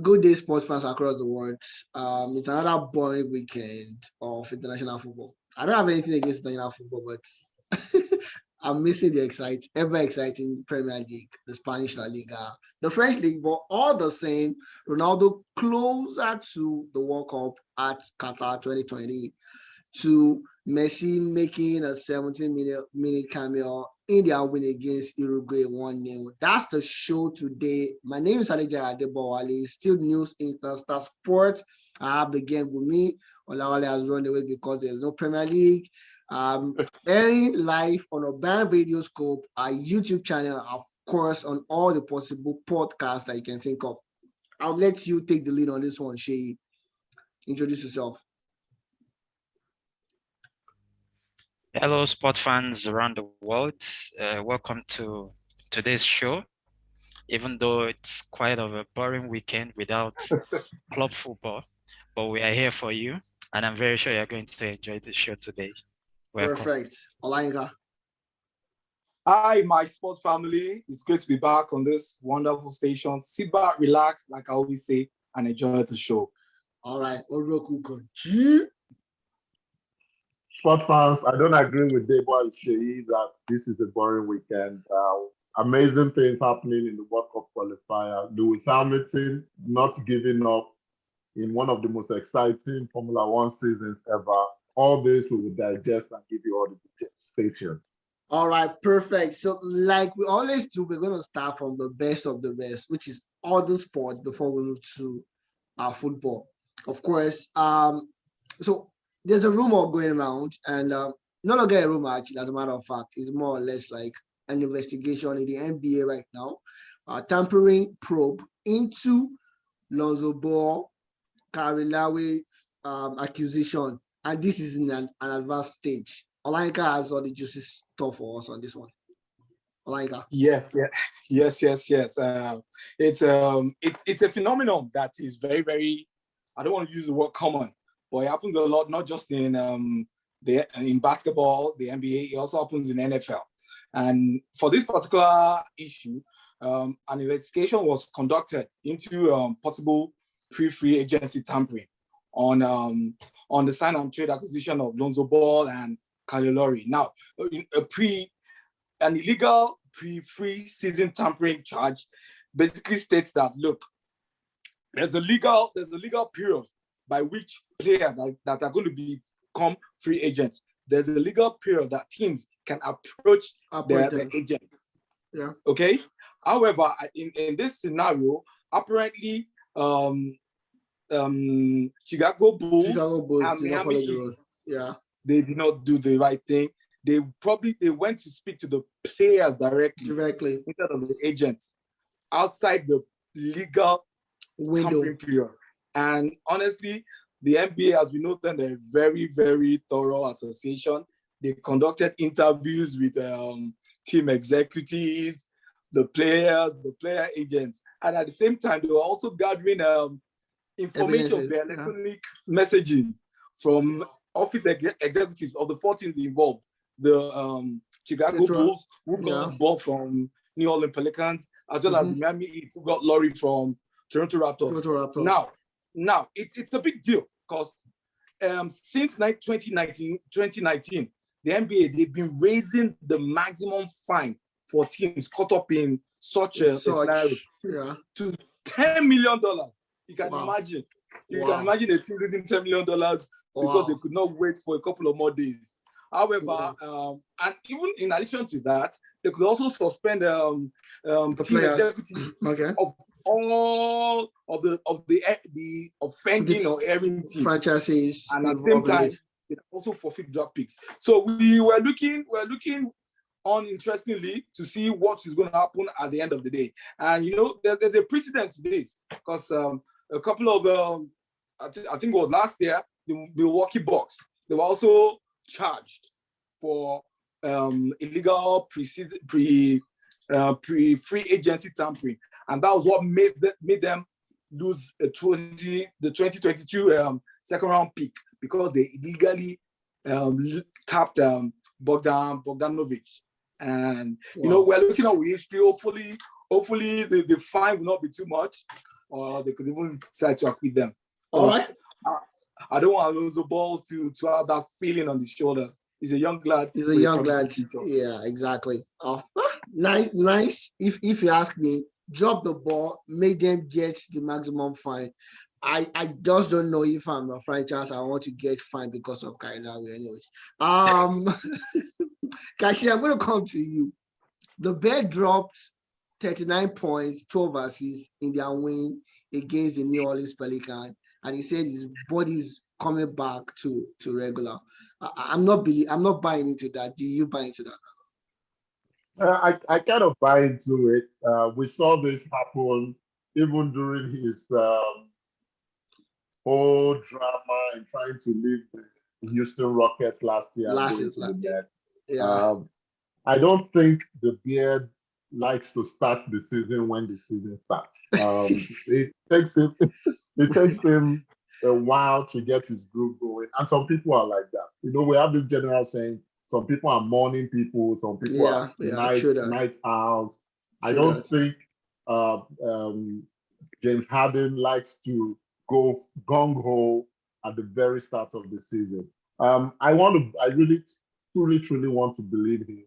Good day, sports fans across the world. It's another boring weekend of international football. I don't have anything against international football, but I'm missing the ever exciting Premier League, the Spanish La Liga, the French league. But all the same, Ronaldo closer to the World Cup at Qatar 2020 to Messi making a 17-minute cameo in their win against Uruguay 1-0. That's the show today. My name is Alija Adebowale, still News Interstar Sports. I have the game with me. Olawale has run away because there's no Premier League. Airing live on Urban Radio Scope, our YouTube channel, of course, on all the possible podcasts that you can think of. I'll let you take the lead on this one, Shay. Introduce yourself. Hello, sport fans around the world. Welcome to today's show. Even though it's quite of a boring weekend without club football, but we are here for you, and I'm very sure you're going to enjoy the show today. Welcome. Perfect. Olayinka. Hi, my sports family. It's great to be back on this wonderful station. Sit back, relax, like I always say, and enjoy the show. All right. Oroku. Sport fans, I don't agree with Debo and Sheyi that this is a boring weekend. Amazing things happening in the World Cup qualifier. Lewis Hamilton not giving up in one of the most exciting Formula One seasons ever. All this we will digest and give you all the details. Stay tuned. All right, perfect. So, like we always do, we're going to start from the best of the best, which is other sports before we move to football. Of course, so there's a rumor going around, and no longer a rumor, actually, as a matter of fact, it's more or less like an investigation in the NBA right now, tampering probe into Lonzo Ball, Kyle Lowry's accusation, and this is in an advanced stage. Olayinka has all the juicy stuff for us on this one. Olayinka. Yes. It's a phenomenon that is very, very. I don't want to use the word common, but it happens a lot, not just in basketball, the NBA. It also happens in NFL. And for this particular issue, an investigation was conducted into possible pre-free agency tampering on the sign and trade acquisition of Lonzo Ball and Kyle Lowry. Now, an illegal pre-free season tampering charge basically states that, look, there's a legal period by which players that are going to become free agents. There's a legal period that teams can approach their agents. Yeah. Okay. However, in this scenario, apparently, Chicago Bulls and Miami Heat, they did not do the right thing. They went to speak to the players directly instead of the agents outside the legal tampering period. And honestly, the NBA, as we know, they're a very, very thorough association. They conducted interviews with team executives, the players, the player agents, and at the same time, they were also gathering information via electronic messaging from office executives of the 4 teams involved. The Chicago Bulls, who got the ball from New Orleans Pelicans, as well as the Miami Heat, who got Lowry from Toronto Raptors. Now it's a big deal because since 2019, the NBA, they've been raising the maximum fine for teams caught up in such a scenario to $10 million. You can imagine. You can imagine a team losing $10 million because they could not wait for a couple of more days. However, and even in addition to that, they could also suspend team executives of all of the offending or erring team franchises, and at the same time, they also forfeit draft picks. So we were looking on interestingly to see what is going to happen at the end of the day. And you know, there's a precedent to this because a couple of I think it was last year, the Milwaukee Bucks, they were also charged for illegal free agency tampering, and that was what made them lose the 2022 second round pick because they illegally tapped Bogdanovic. And you know, we're looking at history. Hopefully the fine will not be too much. or they could even decide to acquit them. All right. I don't want Alonso Balls to have that feeling on his shoulders. He's a young lad. He's a young lad. Yeah, exactly. Nice. If you ask me, drop the ball, make them get the maximum fine. I just don't know if I'm a franchise. I want to get fined because of Kainawi anyways. Kashi, I'm going to come to you. The Bears dropped 39 points, 12 assists in their win against the New Orleans Pelicans, and he said his body's coming back to regular. I'm not buying into that. Do you buy into that? I kind of buy into it. We saw this happen even during his whole drama and trying to leave the Houston Rockets last year. Yeah. I don't think the Beard likes to start the season when the season starts. It takes him a while to get his groove going, and some people are like that. We have this general saying: some people are morning people, some people are night owls. I don't think James Harden likes to go gung-ho at the very start of the season. I really, truly want to believe him,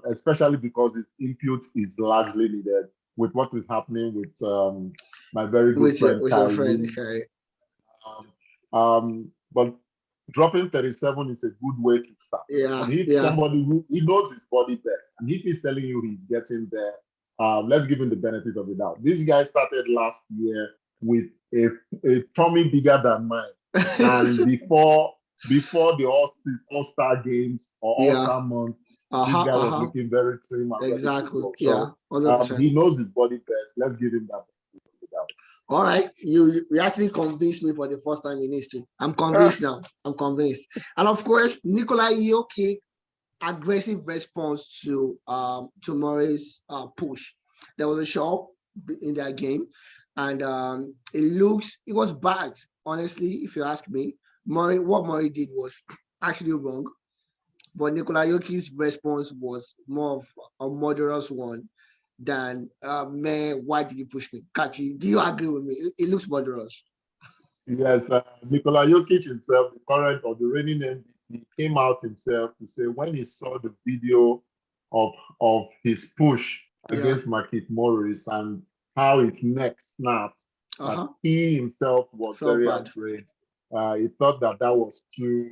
especially because his input is largely needed with what is happening with my very good friend Kyrie. But dropping 37 is a good way to start. Yeah. And somebody who he knows his body best, and if he's telling you he's getting there, let's give him the benefit of the doubt. This guy started last year with a tummy bigger than mine, and before the All-Star games or All-Star month, this guy was looking very trim. Exactly. So, yeah. 100%. He knows his body best. Let's give him that. All right, you actually convinced me for the first time in history. I'm convinced now. I'm convinced. And of course, Nikola Jokic aggressive response to Murray's push. There was a shot in that game, and it was bad, honestly, if you ask me. What Murray did was actually wrong, but Nikola Jokic's response was more of a murderous one than man, why did you push me? Kachi, do you agree with me? It looks murderous. Yes, Nikola Jokic himself, the current or the reigning MVP, came out himself to say when he saw the video of his push against Markieff Morris and how his neck snapped, he himself was very afraid. He thought that was too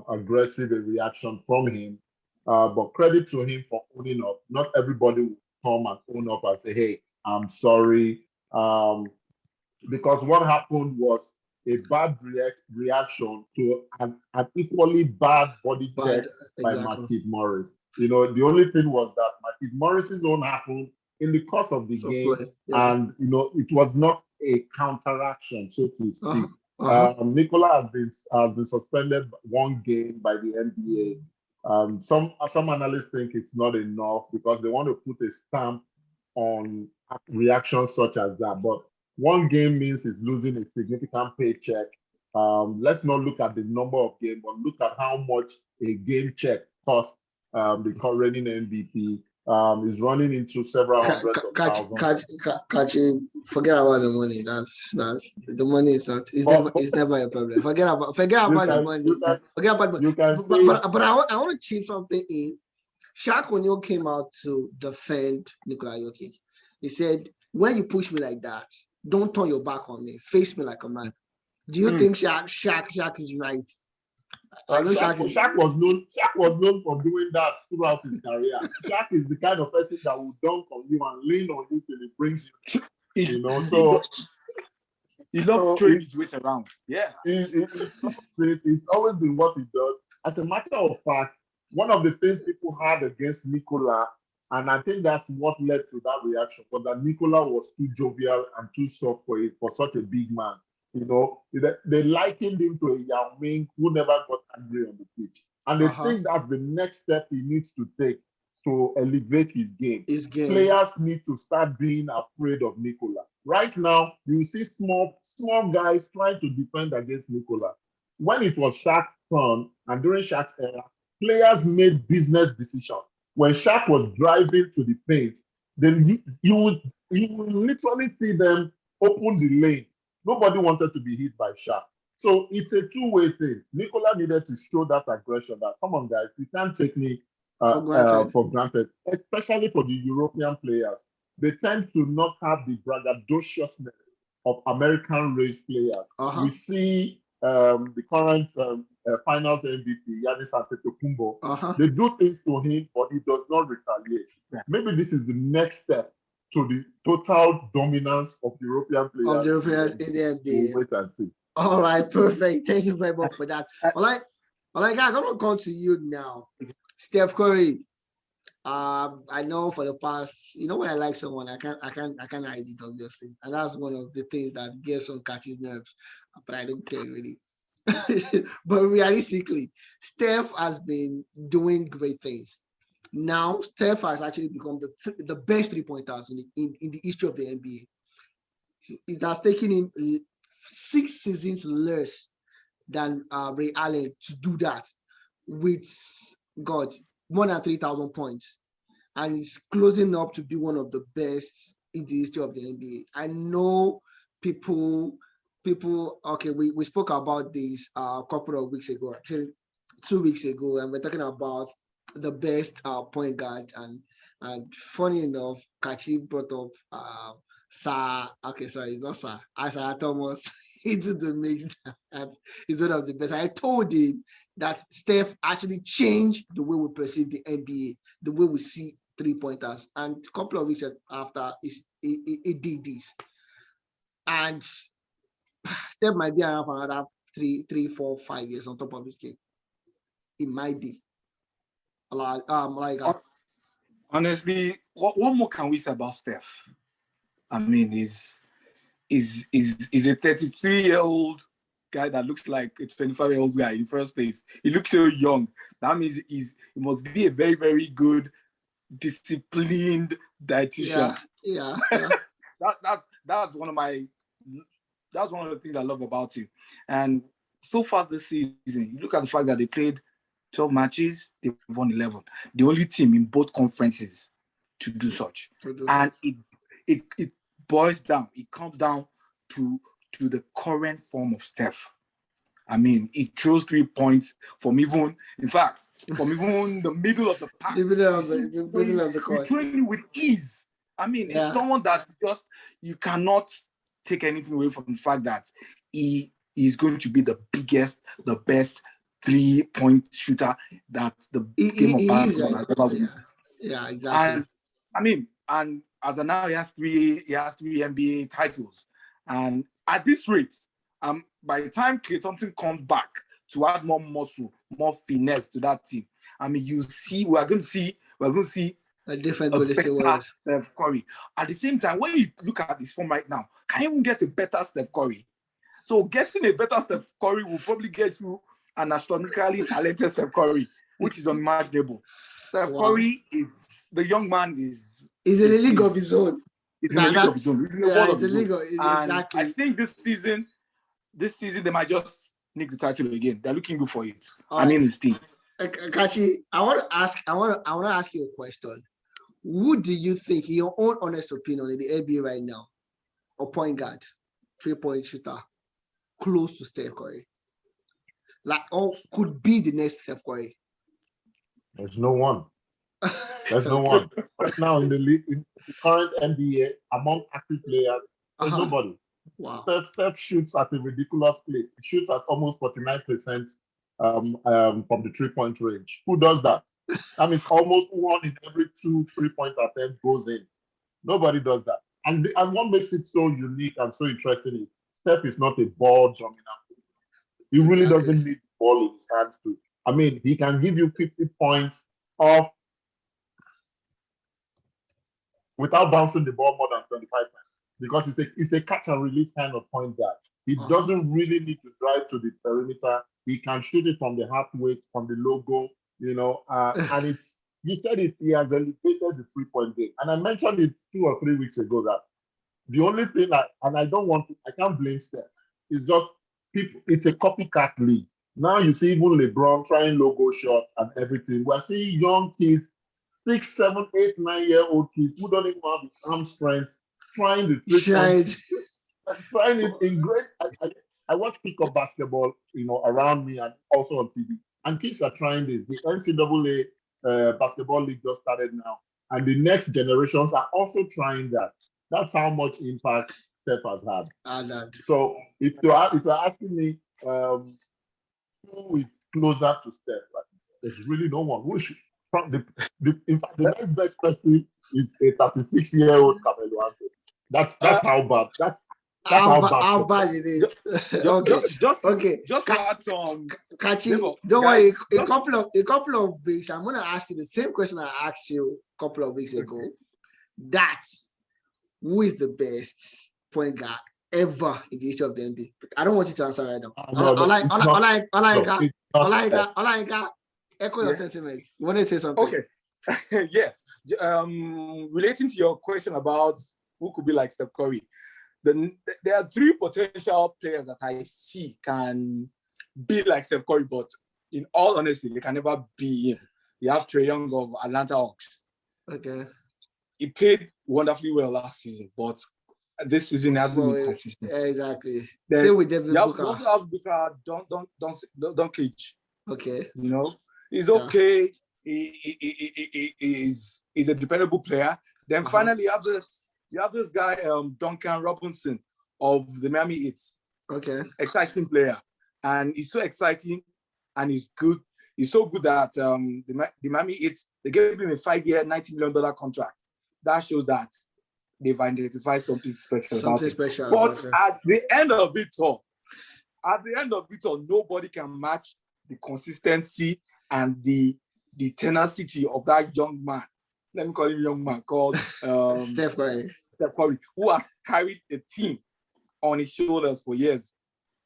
aggressive a reaction from him. But credit to him for owning up. Not everybody will come and own up and say, hey, I'm sorry. Because what happened was a bad reaction to an equally bad body check by Markieff Morris. The only thing was that Markieff Morris's own happened in the course of the game, and it was not a counteraction, so to speak. Nikola has been suspended one game by the NBA. Some analysts think it's not enough because they want to put a stamp on reactions such as that. But one game means he's losing a significant paycheck. Let's not look at the number of games, but look at how much a game check costs the current MVP. Is running into several hundreds of thousands. Forget about the money. That's the money is not. It's never a problem. Forget about the money. Forget about money. But I want to chip something in. Shaq O'Neal came out to defend Nikola Jokic. He said, "When you push me like that, don't turn your back on me. Face me like a man." Do you think Shaq is right? Shaq was known for doing that throughout his career. Shaq is the kind of person that will dunk on you and lean on you till it brings you. So he loves throwing his weight around. Yeah, it's always been what he does. As a matter of fact, one of the things people had against Nikola, and I think that's what led to that reaction, was that Nikola was too jovial and too soft for such a big man. They likened him to a Yao Ming who never got angry on the pitch. And they think that's the next step he needs to take to elevate his game. Players need to start being afraid of Nikola. Right now, you see small guys trying to defend against Nikola. When it was Shaq's turn, and during Shaq's era, players made business decisions. When Shaq was driving to the paint, then you would literally see them opened the lane. Nobody wanted to be hit by Shaq. So it's a two-way thing. Nicola needed to show that aggression that, come on, guys, you can't take me for granted, especially for the European players. They tend to not have the braggadociousness of American-raised players. We see the current finals MVP, Giannis Antetokounmpo. They do things to him, but he does not retaliate. Maybe this is the next step to the total dominance of European players. Of Europeans in the NBA. We'll wait and see. All right, perfect. Thank you very much for that. All right, guys, I'm gonna come to you now. Steph Curry. I know for the past, when I like someone, I can't hide it, obviously, and that's one of the things that gives some catches nerves. But I don't care really. But realistically, Steph has been doing great things. Now, Steph has actually become the best three-pointers in the history of the NBA. It has taken him 6 seasons less than Ray Allen to do that with more than 3,000 points, and it's closing up to be one of the best in the history of the NBA. I know people. Okay, we spoke about this a couple of weeks ago, actually 2 weeks ago, and we're talking about the best point guard, and funny enough, Kachi brought up it's not Sir, Isaiah Thomas into the mix. That is one of the best. I told him that Steph actually changed the way we perceive the NBA, the way we see three-pointers. And a couple of weeks after, it did this. And Steph might be around for another 3, 4, 5 years on top of his game. It might be. Honestly, what more can we say about Steph? I mean, he's a 33-year-old guy that looks like a 25-year-old guy in the first place. He looks so young. That means he must be a very, very good, disciplined dietitian. Yeah. That's one of the things I love about him. And so far this season, you look at the fact that they played 12 matches, they've won 11. The only team in both conferences to do such. And it boils down, it comes down to the current form of Steph. I mean, he throws 3 points from even the middle of the park. The middle of the court. He's throwing with ease. I mean, it's someone that you cannot take anything away from the fact that he is going to be the biggest, the best 3-point shooter that the game of basketball has ever witnessed. Yeah, exactly. And as of now, he has three NBA titles. And at this rate, by the time Klay Thompson comes back to add more muscle, more finesse to that team, I mean, we're going to see a different Steph Curry. At the same time, when you look at this form right now, can you even get a better Steph Curry? So getting a better Steph Curry will probably get you an astronomically talented Steph Curry, which is unimaginable. Steph Curry the young man is in a league of his own. He's in a league of his own. He's in a world of his own. Exactly. I think this season they might just nick the title again. They're looking good for it. His team. Kachi, I want to ask you a question. Who do you think, in your own honest opinion, in the NBA right now, a point guard, 3-point shooter, close to Steph Curry, or could be the next Steph Curry? There's no one. There's no one. Right now in the league, in the current NBA, among active players, there's nobody. Wow. Steph shoots at a ridiculous clip. He shoots at almost 49% from the 3-point range. Who does that? That means almost 1 in every 2 3-point attempts goes in. Nobody does that. And what makes it so unique and so interesting is Steph is not a ball dominant. He really doesn't need the ball in his hands to. I mean, he can give you 50 points off without bouncing the ball more than 25 times because it's a catch and release kind of point guard. He doesn't really need to drive to the perimeter. He can shoot it from the halfway, from the logo, and it's, he said it, he has elevated the 3-point game. And I mentioned it 2 or 3 weeks ago that the only thing I can't blame Steph. It's just people, it's a copycat league. Now you see even LeBron trying logo shots and everything. We're seeing young kids, 6, 7, 8, 9-year-old kids who don't even have the arm strength trying the 3-point. trying it in great. I watch pickup basketball, around me and also on TV. And kids are trying this. The NCAA basketball league just started now, and the next generations are also trying that. That's how much impact Steph has had. So if you're asking me, who is closer to Steph, there's really no one. Who should? In fact, the next best person is a 36-year-old Carmelo Anthony. That's how bad. That's how bad it is. Just to add some. Kachi, don't worry. A couple of weeks, I'm gonna ask you the same question I asked you a couple of weeks ago. That's who is the best point guard ever in the history of the NBA? I don't want you to answer right now. Olaika, echo your sentiments. You want to say something? Okay. Yeah. Relating to your question about who could be like Steph Curry, there are three potential players that I see can be like Steph Curry, but in all honesty, they can never be him. You have Trae Young of Atlanta Hawks. Okay. He played wonderfully well last season, but this season hasn't been consistent. Exactly. Same with Devin Booker. You also have Booker, don't cage. Okay. He's okay. He's a dependable player. Then finally, you have this guy, Duncan Robinson of the Miami Heat. Okay. Exciting player, and he's so exciting, and he's good. He's so good that the Miami Heat, they gave him a 5-year, $90 million contract. That shows that they've identified something special. But at the end of it all, nobody can match the consistency and the tenacity of that young man. Let me call him young man called Steph Curry, who has carried a team on his shoulders for years,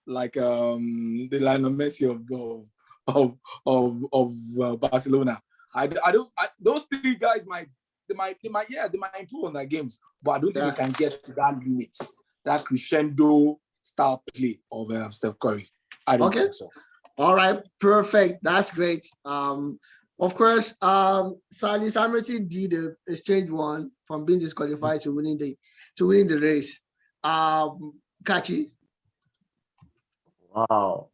like the Lionel Messi of Barcelona. Those three guys might improve on their games, but I don't think they can get to that limit, that crescendo style play of Steph Curry. I don't think so. All right, perfect. That's great. Of course, Sally Hamilton did a strange one from being disqualified to winning the race. Kachi. Wow.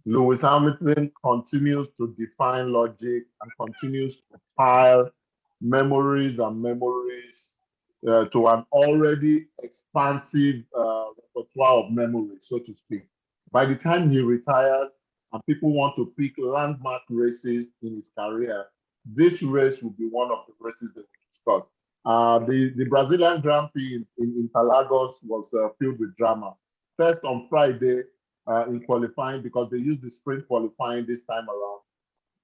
Lewis Hamilton continues to define logic and continues to pile memories to an already expansive repertoire of memories, so to speak. By the time he retires and people want to pick landmark races in his career, this race will be one of the races that we discuss. The Brazilian Grand Prix in Interlagos was filled with drama. First on Friday in qualifying, because they used the sprint qualifying this time around.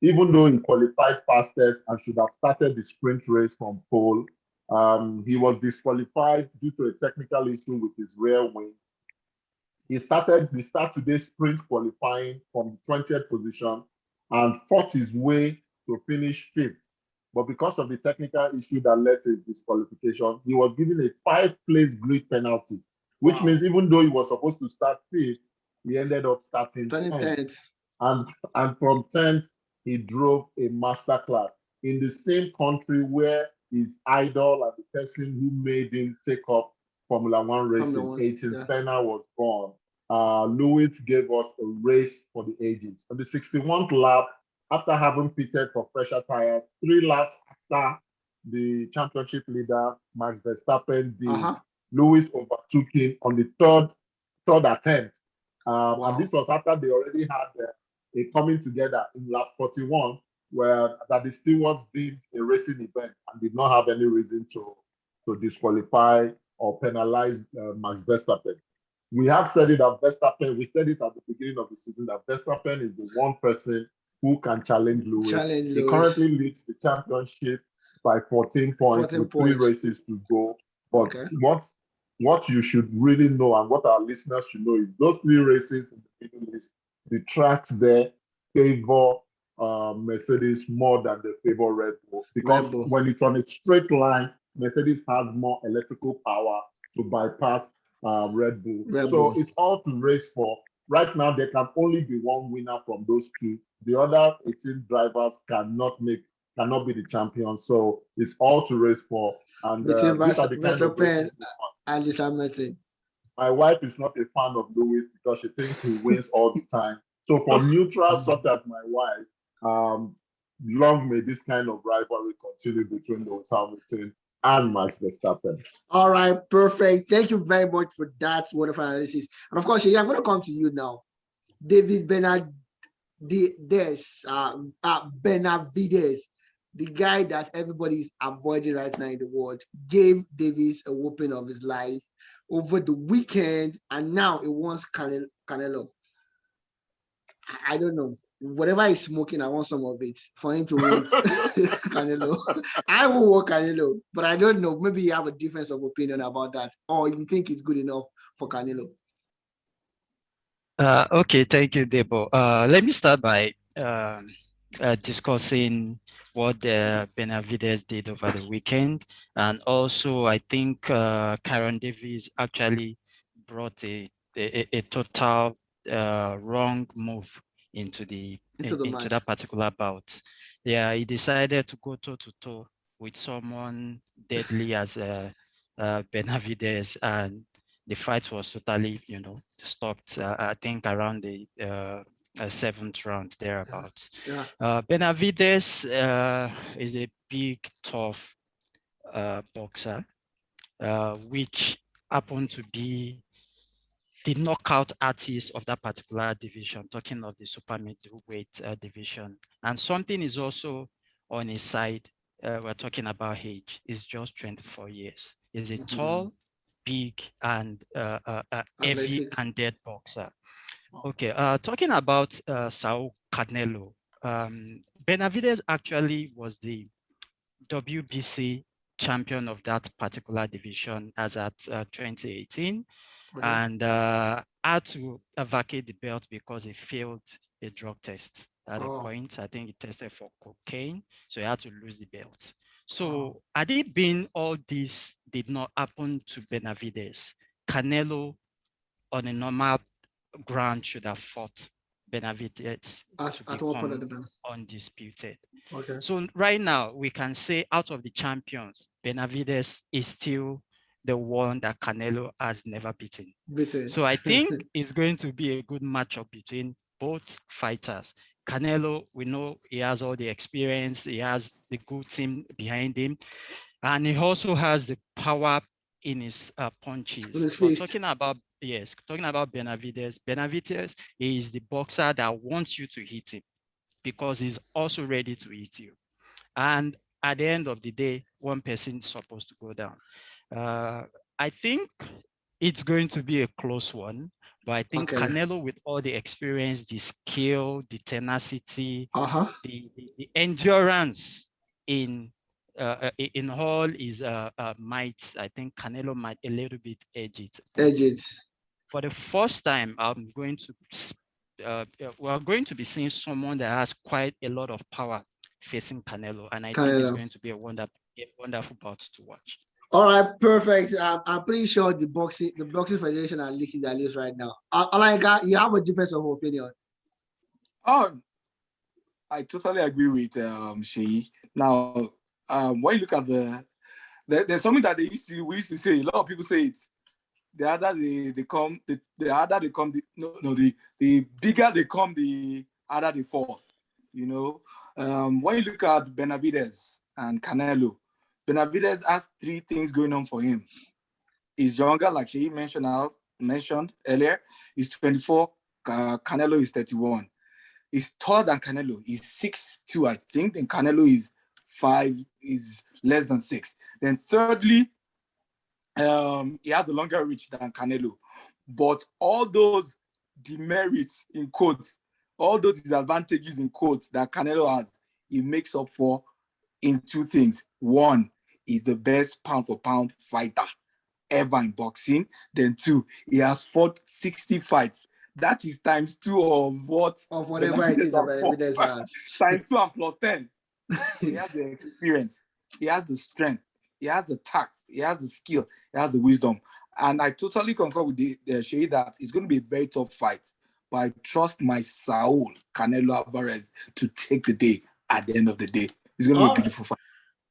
Even though he qualified fastest and should have started the sprint race from pole, he was disqualified due to a technical issue with his rear wing. He started today's sprint qualifying from the 20th position and fought his way to finish 5th. But because of the technical issue that led to his disqualification, he was given a 5-place grid penalty, which means even though he was supposed to start 5th, he ended up starting 10th. And from 10th, he drove a masterclass in the same country where his idol and the person who made him take up Formula One racing, Ayrton Senna, was born. Lewis gave us a race for the ages. On the 61th lap, after having pitted for fresher tires, 3 laps after the championship leader, Max Verstappen, Lewis overtook him on the third attempt. And this was after they already had a coming together in lap 41, where that the stewards did a racing event and did not have any reason to disqualify or penalize Max Verstappen. We have said it at Verstappen, we said it at the beginning of the season, that Verstappen is the one person who can challenge Lewis. He currently leads the championship by 14 points with 3 races to go. But what you should really know, and what our listeners should know, is those 3 races in the Middle East, the tracks there favor Mercedes more than they favor Red Bull. Because when it's on a straight line, Mercedes has more electrical power to bypass Red Bull. So it's all to race for. Right now, there can only be one winner from those 2. The other 18 drivers cannot be the champion. So it's all to race for. And between Verstappen and Lewis Hamilton. My wife is not a fan of Lewis because she thinks he wins all the time. So for neutrals such as my wife, long may this kind of rivalry continue between Lewis Hamilton and Max Verstappen. All right, perfect. Thank you very much for that wonderful analysis. And of course, yeah, I'm going to come to you now. David Benavides, the guy that everybody's avoiding right now in the world, gave Davis a whooping of his life over the weekend, and now it wants Canelo. I don't know. Whatever he's smoking, I want some of it for him to want Canelo. I will want Canelo, but I don't know. Maybe you have a difference of opinion about that, or you think it's good enough for Canelo. Okay, thank you, Debo. Let me start by discussing what Benavides did over the weekend. And also, I think Kieran Davis actually brought a total wrong move into that particular bout. Yeah, he decided to go toe-to-toe with someone deadly as Benavides, and the fight was totally, stopped, I think, around the 7th round, thereabouts. Yeah. Benavides is a big, tough boxer, which happened to be the knockout artist of that particular division, talking of the super middleweight division. And something is also on his side. We're talking about age. He's just 24 years. He's a tall, big, and heavy-handed boxer. Okay, talking about Saul Canelo, Benavides actually was the WBC champion of that particular division as at 2018, and had to vacate the belt because he failed a drug test at a point. I think he tested for cocaine, so he had to lose the belt. So had it been all this did not happen to Benavides, Canelo on a normal ground should have fought Benavides to become undisputed. Okay. So right now we can say out of the champions, Benavides is still the one that Canelo has never beaten. So I think it's going to be a good matchup between both fighters. Canelo, we know he has all the experience, he has the good team behind him, and he also has the power in his punches. But talking about Benavides, Benavides is the boxer that wants you to hit him because he's also ready to hit you. And at the end of the day, one person is supposed to go down. I think it's going to be a close one, but I think Canelo, with all the experience, the skill, the tenacity, the endurance in all his might, I think Canelo might a little bit edge it. For the first time, we're going to be seeing someone that has quite a lot of power facing Canelo, and I think it's going to be a wonderful bout to watch. All right, perfect. I'm pretty sure the boxing federation are licking their lips right now. Olayinka, you have a difference of opinion. I totally agree with Sheyi. Now, when you look at there's something that we used to say. A lot of people say it. The bigger they come, the harder they fall. When you look at Benavides and Canelo, Benavides has 3 things going on for him. He's younger, like he mentioned earlier. He's 24. Canelo is 31. He's taller than Canelo. He's 6'2", I think, and Canelo is less than 6. Then thirdly, he has a longer reach than Canelo. But all those demerits in quotes, all those disadvantages in quotes that Canelo has, he makes up for in 2 things. One, he's the best pound for pound fighter ever in boxing. Then 2, he has fought 60 fights. That is times 2 of whatever it is that Benavides has. Times 2 and plus 10. He has the experience. He has the strength. He has the tact. He has the skill. He has the wisdom. And I totally concur with the Sheyi that it's going to be a very tough fight. But I trust my Saul Canelo Alvarez to take the day at the end of the day. It's going to be a beautiful fight.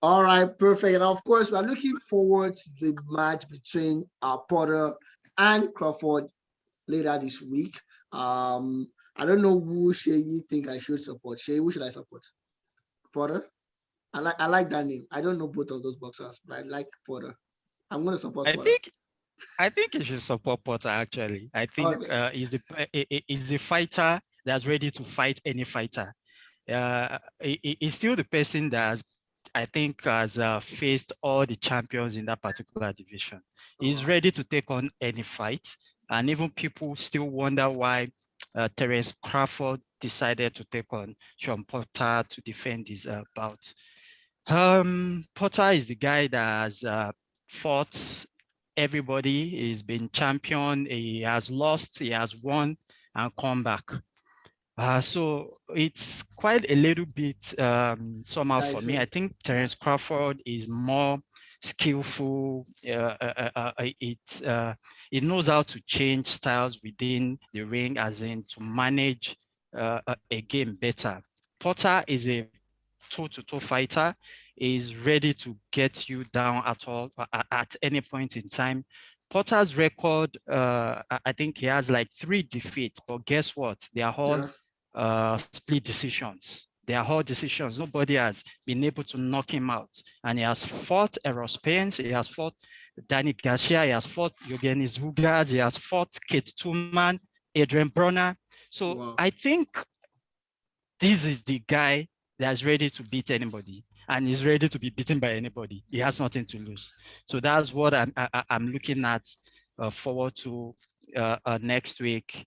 All right, perfect. And of course, we're looking forward to the match between Porter and Crawford later this week. I don't know who you think I should support. Who should I support? Porter? I like that name. I don't know both of those boxers, but I like Porter. I'm going to support Porter. I think you should support Porter, actually. I think he's the fighter that's ready to fight any fighter. He's still the person that I think has faced all the champions in that particular division. He's ready to take on any fight. And even people still wonder why Terence Crawford decided to take on Sean Porter to defend his bout. Porter is the guy that has fought everybody. He's been champion. He has lost, he has won, and come back. So it's quite a little bit somehow for me. I think Terence Crawford is more skillful. It knows how to change styles within the ring, as in to manage a game better. Porter is a toe-to-toe fighter. Is ready to get you down at any point in time. Porter's record, I think he has like 3 defeats, but guess what? They are all split decisions. They are all decisions. Nobody has been able to knock him out. And he has fought Errol Spence, he has fought Danny Garcia, he has fought Eugenis Vugas, he has fought Kate Tuman, Adrian Broner. So I think this is the guy that's ready to beat anybody and is ready to be beaten by anybody. He has nothing to lose. So that's what I'm looking at forward to next week.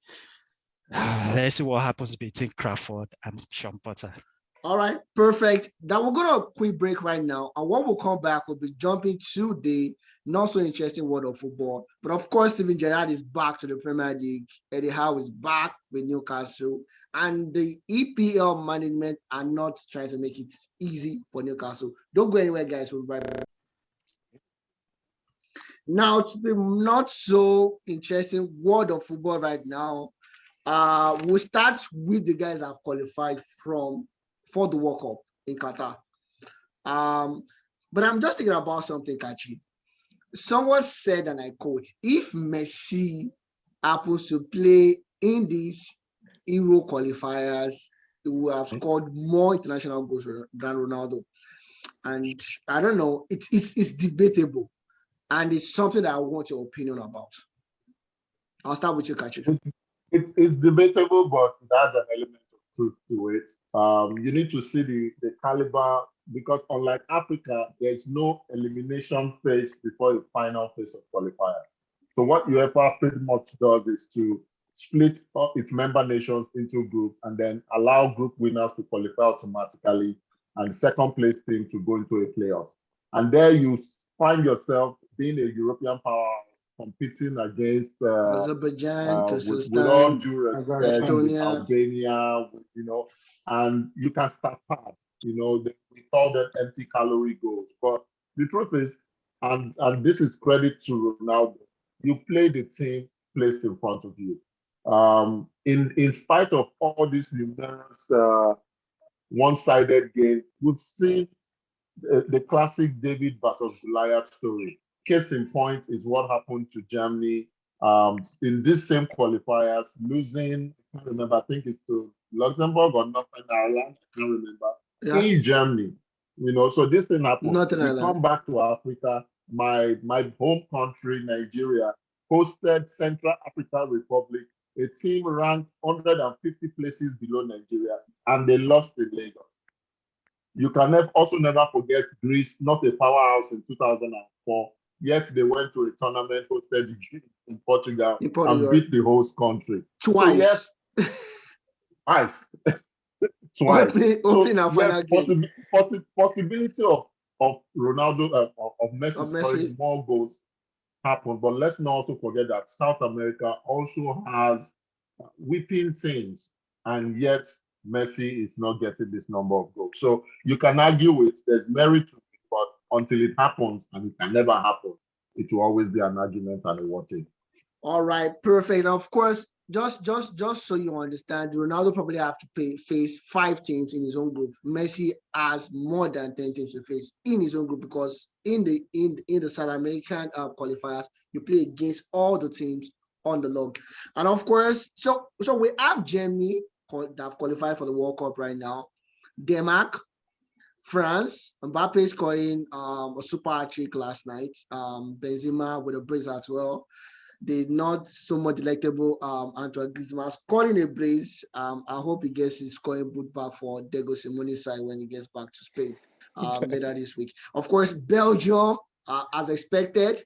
Let's see what happens between Crawford and Sean Porter. All right, perfect. Now we're going to a quick break right now. And when we'll come back, we'll be jumping to the not so interesting world of football. But of course, Steven Gerrard is back to the Premier League. Eddie Howe is back with Newcastle. And the EPL management are not trying to make it easy for Newcastle. Don't go anywhere, guys. We'll be right back. Now, to the not so interesting world of football right now, we'll start with the guys that have qualified for the World Cup in Qatar. But I'm just thinking about something, Kachi. Someone said, and I quote, if Messi happens to play in these Euro qualifiers, he will have scored more international goals than Ronaldo. And I don't know, it's debatable. And it's something that I want your opinion about. I'll start with you, Kachi. It's debatable, but there's an element of truth to it. You need to see the caliber, because unlike Africa, there's no elimination phase before the final phase of qualifiers. So what UEFA pretty much does is to split up its member nations into groups and then allow group winners to qualify automatically and second place team to go into a playoff. And there you find yourself being a European power competing against Azerbaijan, with all due respect, Albania, and you can start hard. We call them empty calorie goals. But the truth is, and this is credit to Ronaldo, you play the team placed in front of you. In spite of all these numerous one-sided games, we've seen the classic David versus Goliath story. Case in point is what happened to Germany in this same qualifiers, losing, I can't remember, I think it's to Luxembourg or Northern Ireland, I can't remember, in Germany. So this thing happened. We come back to Africa. My home country, Nigeria, hosted Central African Republic, a team ranked 150 places below Nigeria, and they lost in Lagos. You can also never forget Greece, not a powerhouse in 2004, yet they went to a tournament hosted in Portugal and beat the host country. Twice. So, yes, twice. Possibility of Ronaldo, of Messi scoring more goals happen, but let's not also forget that South America also has whipping teams, and yet Messi is not getting this number of goals. So you can argue with there's merit to it, but until it happens, and it can never happen, it will always be an argument and a watching. All right, perfect. Of course, just so you understand, Ronaldo probably have to face 5 teams in his own group. Messi has more than 10 teams to face in his own group, because in the South American qualifiers, you play against all the teams on the log. And of course, so we have Germany that have qualified for the World Cup right now, Denmark, France. Mbappe scoring a super hat-trick last night. Benzema with a brace as well. The not so much delectable Antoine Griezmann scoring a brace. I hope he gets his scoring boot back for Diego Simone's side when he gets back to Spain later this week. Of course, Belgium, as expected,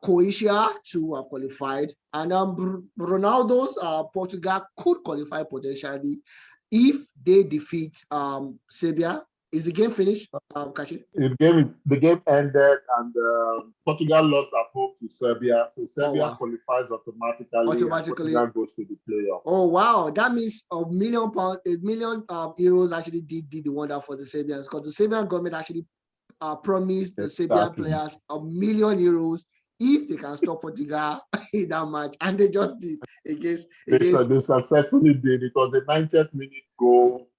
Croatia to have qualified, and Ronaldo's Portugal could qualify potentially if they defeat Serbia. Is the game finished, Kachi? The game ended, and Portugal lost at home to Serbia. So Serbia qualifies automatically. Portugal goes to the playoff. Oh wow! That means £1 million euros actually did the wonder for the Serbians, because the Serbian government actually promised the Serbian players €1 million if they can stop Portugal in that match, and they just did against. They successfully did. It was the 90th minute goal.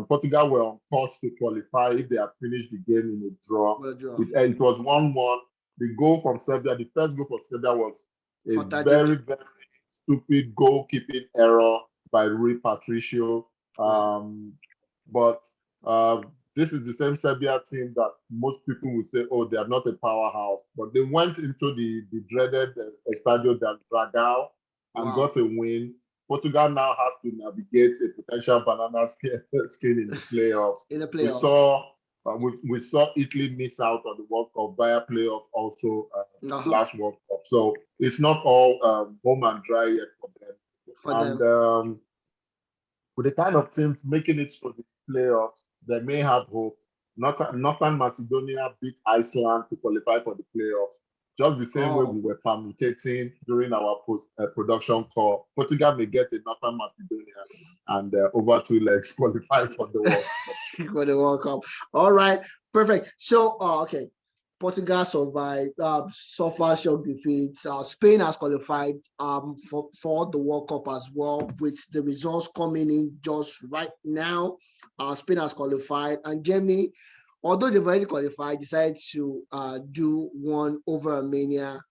Portugal were on course to qualify if they had finished the game in a draw. It was 1-1. The goal from Serbia, the first goal for Serbia, was a very, very stupid goalkeeping error by Rui Patricio. But this is the same Serbia team that most people would say, oh, they are not a powerhouse. But they went into the dreaded Estadio del Dragão and got a win. Portugal now has to navigate a potential banana skin in the playoffs. We saw Italy miss out on the World Cup via playoff also last World Cup. So it's not all home and dry yet for them. With the kind of teams making it to the playoffs, they may have hope. Northern Macedonia beat Iceland to qualify for the playoffs. Just the same way we were permutating during our production call. Portugal may get a Northern Macedonia and over 2 legs qualify for the World Cup. For the World Cup. All right, perfect. So, okay. Portugal survived, suffered shock defeat. Spain has qualified for the World Cup as well, with the results coming in just right now. Spain has qualified, and Germany, although they've already qualified, decided to do one over Armenia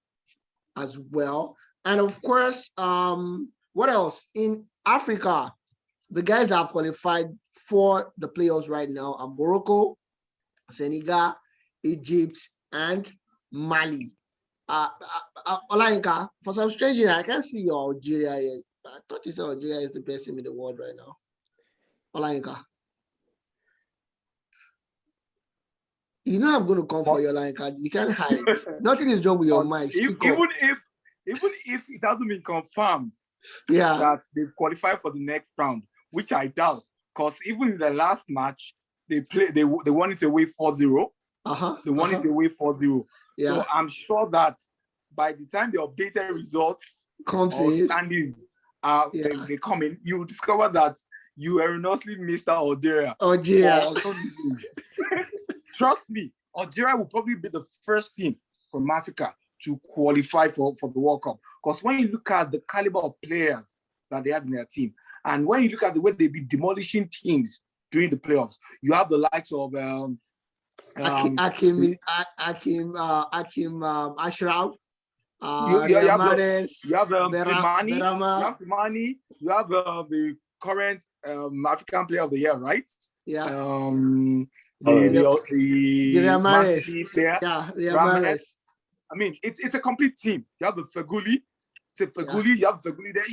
as well. And of course, what else? In Africa, the guys that have qualified for the playoffs right now are Morocco, Senegal, Egypt, and Mali. Olayinka, for some strange reason, I can't see your Algeria here. I thought you said Algeria is the best team in the world right now. Olayinka. You know I'm going to come for your line card. You can't hide. Nothing is wrong with your mic. Even if it hasn't been confirmed that they've qualified for the next round, which I doubt, because even in the last match, they won it away 4-0. They won it away 4-0. Yeah. So I'm sure that by the time the updated results standings they come in, you discover that you erroneously missed out Algeria. Trust me, Algeria will probably be the first team from Africa to qualify for the World Cup. Because when you look at the caliber of players that they have in their team, and when you look at the way they've been demolishing teams during the playoffs, you have the likes of Akim Ashraf. You have Slimani, you have the current African Player of the Year, right? Yeah. The Man City player. Ramirez. I mean, it's a complete team. You have the Feguli. You have Feguli there.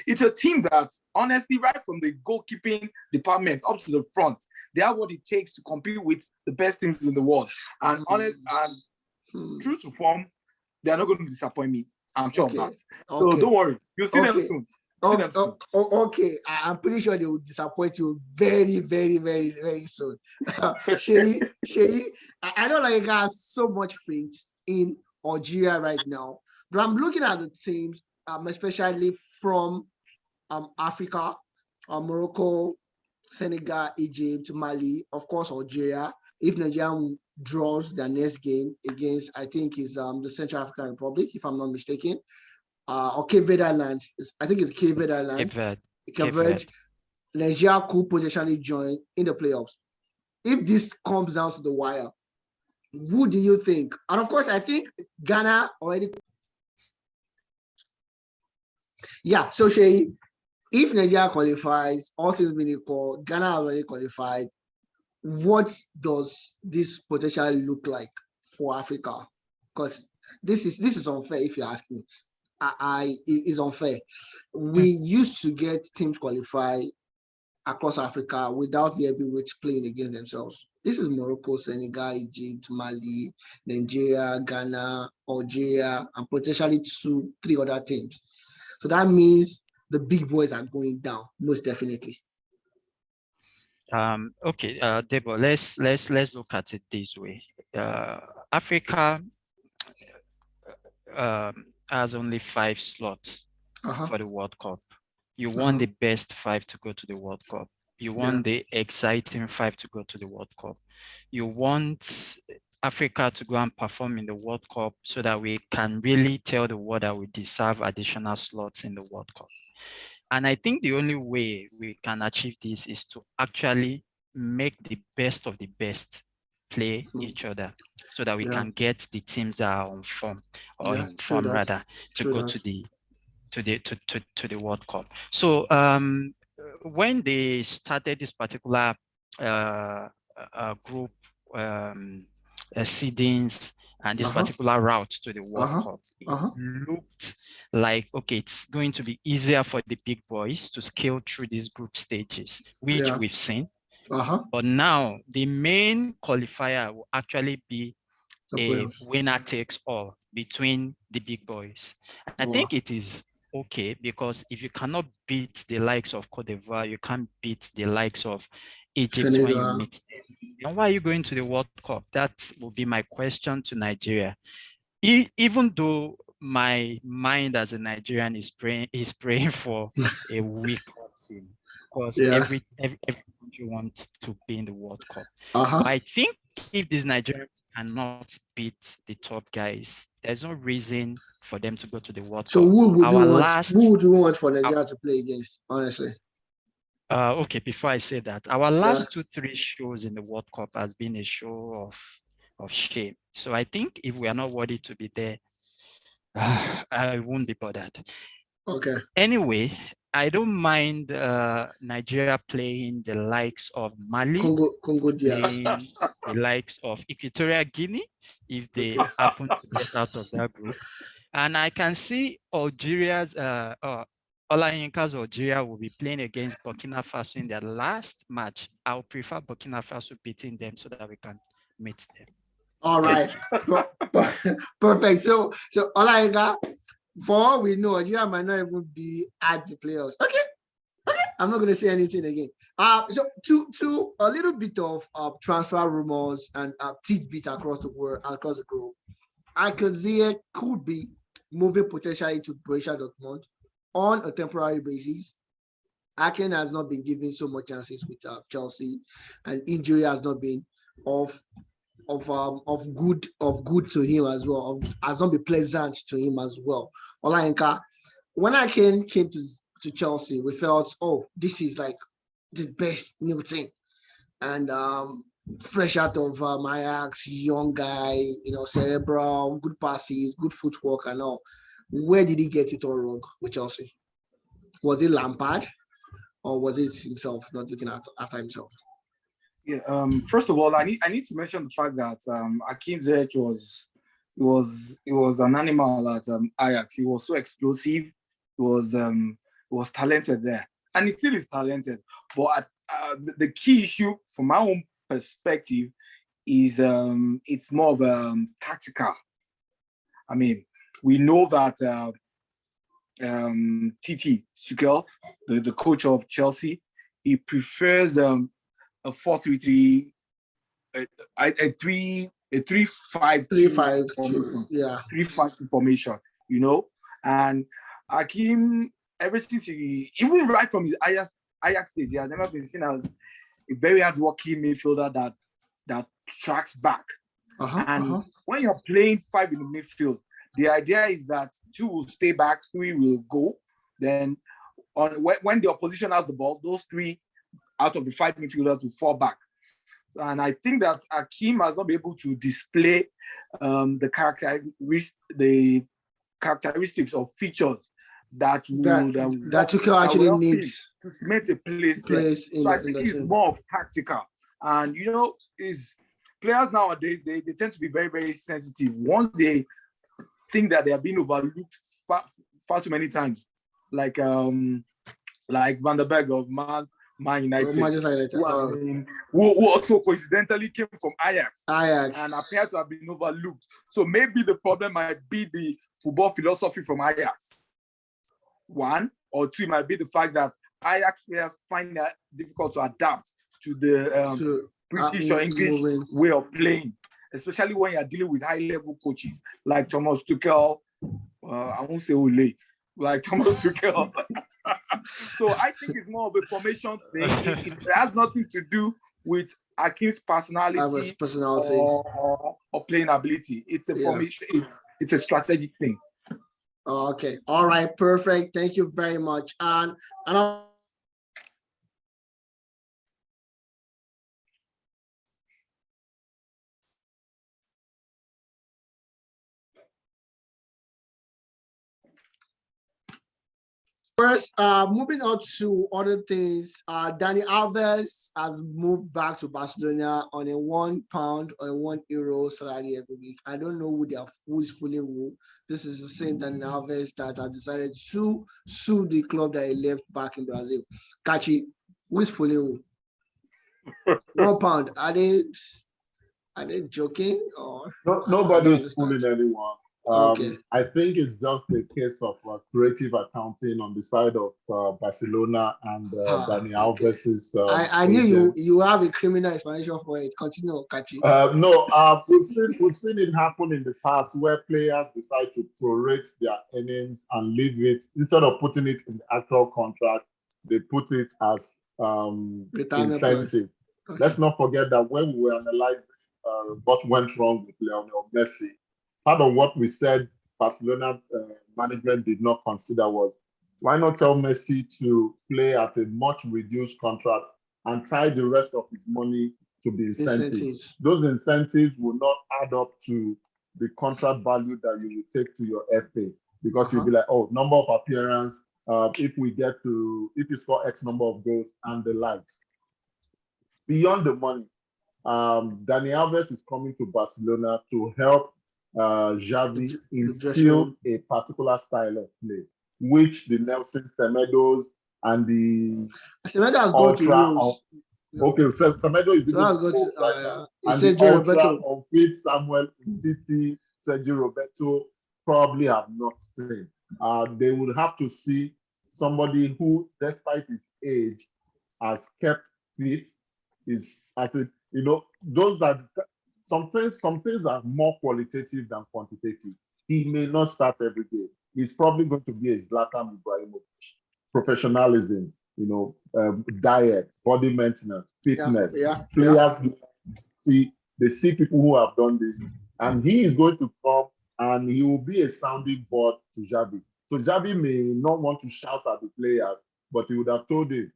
It's a team that, honestly, right from the goalkeeping department up to the front, they have what it takes to compete with the best teams in the world. And true to form, they are not going to disappoint me. I'm sure of that. So don't worry. You'll see them soon. Okay, I'm pretty sure they will disappoint you very, very, very, very soon. Shay, I don't like has so much faith in Algeria right now, but I'm looking at the teams, especially from Africa, Morocco, Senegal, Egypt, Mali, of course, Algeria. If Nigeria draws their next game against, I think, is the Central African Republic, if I'm not mistaken. or Cape Verde Island. I think it's Cape Verde Island. Cape Verde. Nigeria could potentially join in the playoffs. If this comes down to the wire, who do you think? And of course, I think Ghana already. Yeah, so Shay, if Nigeria qualifies, all things being equal, Ghana already qualified. What does this potentially look like for Africa? Because this is unfair. If you ask me, it is unfair. We used to get teams qualify across Africa without the heavyweights playing against themselves. This is Morocco, Senegal, Egypt, Mali, Nigeria, Ghana, Algeria, and potentially 2-3 other teams. So that means the big boys are going down, most definitely. Okay, Debo, let's look at it this way. Africa has only 5 slots for the World Cup. You want the best 5 to go to the World Cup. You want the exciting 5 to go to the World Cup. You want Africa to go and perform in the World Cup so that we can really tell the world that we deserve additional slots in the World Cup. And I think the only way we can achieve this is to actually make the best of the best play each other so that we can get the teams that are on form or in form rather to go to the World Cup. So when they started this particular group seedings and this particular route to the World Cup, it looked like, okay, it's going to be easier for the big boys to scale through these group stages, which we've seen. But now the main qualifier will actually be a winner takes all between the big boys. I think it is okay because if you cannot beat the likes of Cote d'Ivoire, you can't beat the likes of Egypt when you meet them. And why are you going to the World Cup? That will be my question to Nigeria. Even though my mind as a Nigerian is praying for a weak team, because every country wants to be in the World Cup. But I think if these Nigerians cannot beat the top guys, there's no reason for them to go to the World Cup. So who would you want for Nigeria to play against, honestly? Okay, before I say that, our last 2-3 shows in the World Cup has been a show of shame. So I think if we are not worthy to be there, I won't be bothered. Okay. Anyway, I don't mind Nigeria playing the likes of Mali, Congo playing the likes of Equatorial Guinea if they happen to get out of that group. And I can see Algeria's Olayinka's Algeria will be playing against Burkina Faso in their last match. I would prefer Burkina Faso beating them so that we can meet them. All right. Perfect. So Olayinka, for all we know, Algeria might not even be at the playoffs. Okay. I'm not going to say anything again. So to a little bit of transfer rumors and tidbit across the world, across the globe, I could see it could be moving potentially to Borussia Dortmund on a temporary basis. Aken has not been given so much chances with Chelsea, and injury has not been of good to him as well. Has not been pleasant to him as well. Olayinka, when Aken came to Chelsea, we felt, oh, this is like the best new thing, and fresh out of Ajax, young guy, cerebral, good passes, good footwork, and all. Where did he get it all wrong with Chelsea? Was it Lampard, or was it himself not looking after himself? Yeah. First of all, I need to mention the fact that Hakim Ziyech was an animal at Ajax. He was so explosive. He was talented there, and he still is talented. But the key issue, from my own perspective, is it's more of tactical. I mean, we know that Titi Tuchel, the coach of Chelsea, he prefers a 4-3-3, a 3-5-2 formation. Yeah, 3-5-2 formation. And Hakim, ever since even right from his Ajax days, he has never been seen as a very hard-working midfielder that tracks back. When you're playing 5 in the midfield, The idea is that 2 will stay back, 3 will go. Then when the opposition has the ball, those 3 out of the 5 midfielders will fall back. And I think that Hakeem has not been able to display the characteristics or features that Tuchel actually needs to cement a place there. So I think it's more of tactical. And is players nowadays they tend to be very, very sensitive. Once they think that they are being overlooked far too many times, like Van der Berg of Man United, who also coincidentally came from Ajax and appeared to have been overlooked. So maybe the problem might be the football philosophy from Ajax. 1 or 2 might be the fact that Ajax players find it difficult to adapt to the British or English way of playing, especially when you're dealing with high-level coaches like Thomas Tuchel. I won't say Ole, like Thomas Tuchel. So I think it's more of a formation thing. It has nothing to do with Hakeem's personality or playing ability. It's a formation. It's a strategic thing. Okay. All right. Perfect. Thank you very much. And first, moving on to other things, Dani Alves has moved back to Barcelona on a £1 or €1 salary every week. I don't know who is fooling who. This is the same Dani Alves that has decided to sue the club that he left back in Brazil. Kachi, who is fooling who? £1. Are they joking or? No, nobody is fooling anyone. Okay. I think it's just a case of creative accounting on the side of Barcelona and Dani Alves's. I knew you have a criminal explanation for it. Continue, Kachi. No, we've seen it happen in the past where players decide to prorate their earnings and leave it instead of putting it in the actual contract. They put it as incentive. Okay. Let's not forget that when we were analyzing what went wrong with Lionel Messi, part of what we said Barcelona management did not consider was, why not tell Messi to play at a much reduced contract and tie the rest of his money to the incentives? Those incentives will not add up to the contract value that you will take to your FA, because you'll be like, oh, number of appearance, if you score X number of goals and the likes. Beyond the money, Dani Alves is coming to Barcelona to help Xavi instill a particular style of play, which the Nelson Semedos and the Semedo has gone to Wolves. Okay, so Semedo is going to and the ultra of Fitz Samuel Titi, Sergio Roberto probably have not seen. They would have to see somebody who, despite his age, has kept fit. Those are some things are more qualitative than quantitative. He may not start every day. He's probably going to be a Zlatan Ibrahimovic. Professionalism, diet, body maintenance, fitness. Players see people who have done this, and he is going to come and he will be a sounding board to Xavi. So Xavi may not want to shout at the players, but he would have told him,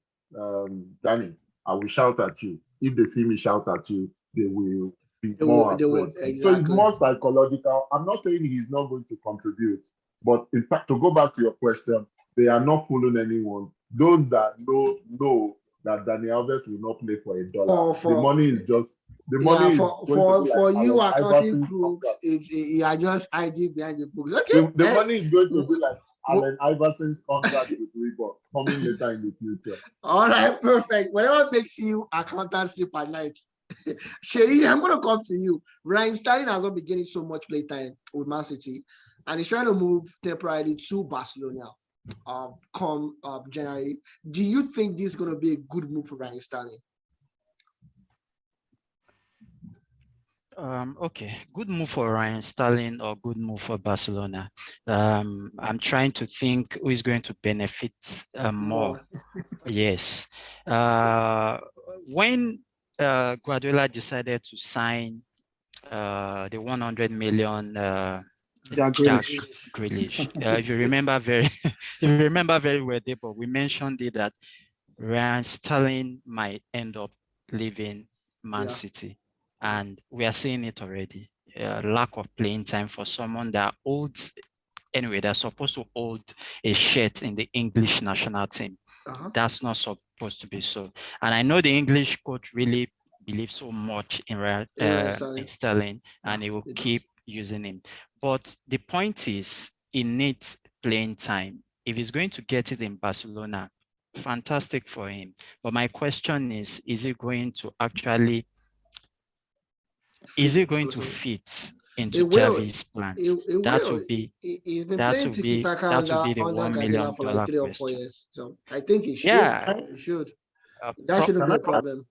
Danny, I will shout at you. If they see me shout at you, they will be more afraid. Exactly. So it's more psychological. I'm not saying he's not going to contribute, but in fact, to go back to your question, they are not fooling anyone. Those that know that Dani Alves will not play for $1. The money is just the money. For you accounting crooks, you are just hiding behind the books. Okay. The money is going to be like Allen Iverson's contract with Reebok coming later in the future. All right, perfect. Whatever makes you accountant sleep at night. Sherry, I'm going to come to you. Raheem Sterling has not been getting so much playtime with Man City, and he's trying to move temporarily to Barcelona come January. Do you think this is going to be a good move for Raheem Sterling? Okay, good move for Raheem Sterling or good move for Barcelona. I'm trying to think who is going to benefit more. Yes. When Guardiola decided to sign the 100 million Jack Grealish. If you remember very well, Debo, we mentioned it that Ryan Sterling might end up leaving Man City, and we are seeing it already. Lack of playing time for someone that holds, anyway, they're supposed to hold a shirt in the English national team. That's not supposed to be so. And I know the English coach really believes so much in Sterling, and he will keep using him. But the point is, he needs playing time. If he's going to get it in Barcelona, fantastic for him. But my question is he going to actually, is it going to fit into Xavi's plans? That would be the $1 million for like 3 or 4 years. So I think it should. Yeah, it should. That shouldn't be a problem.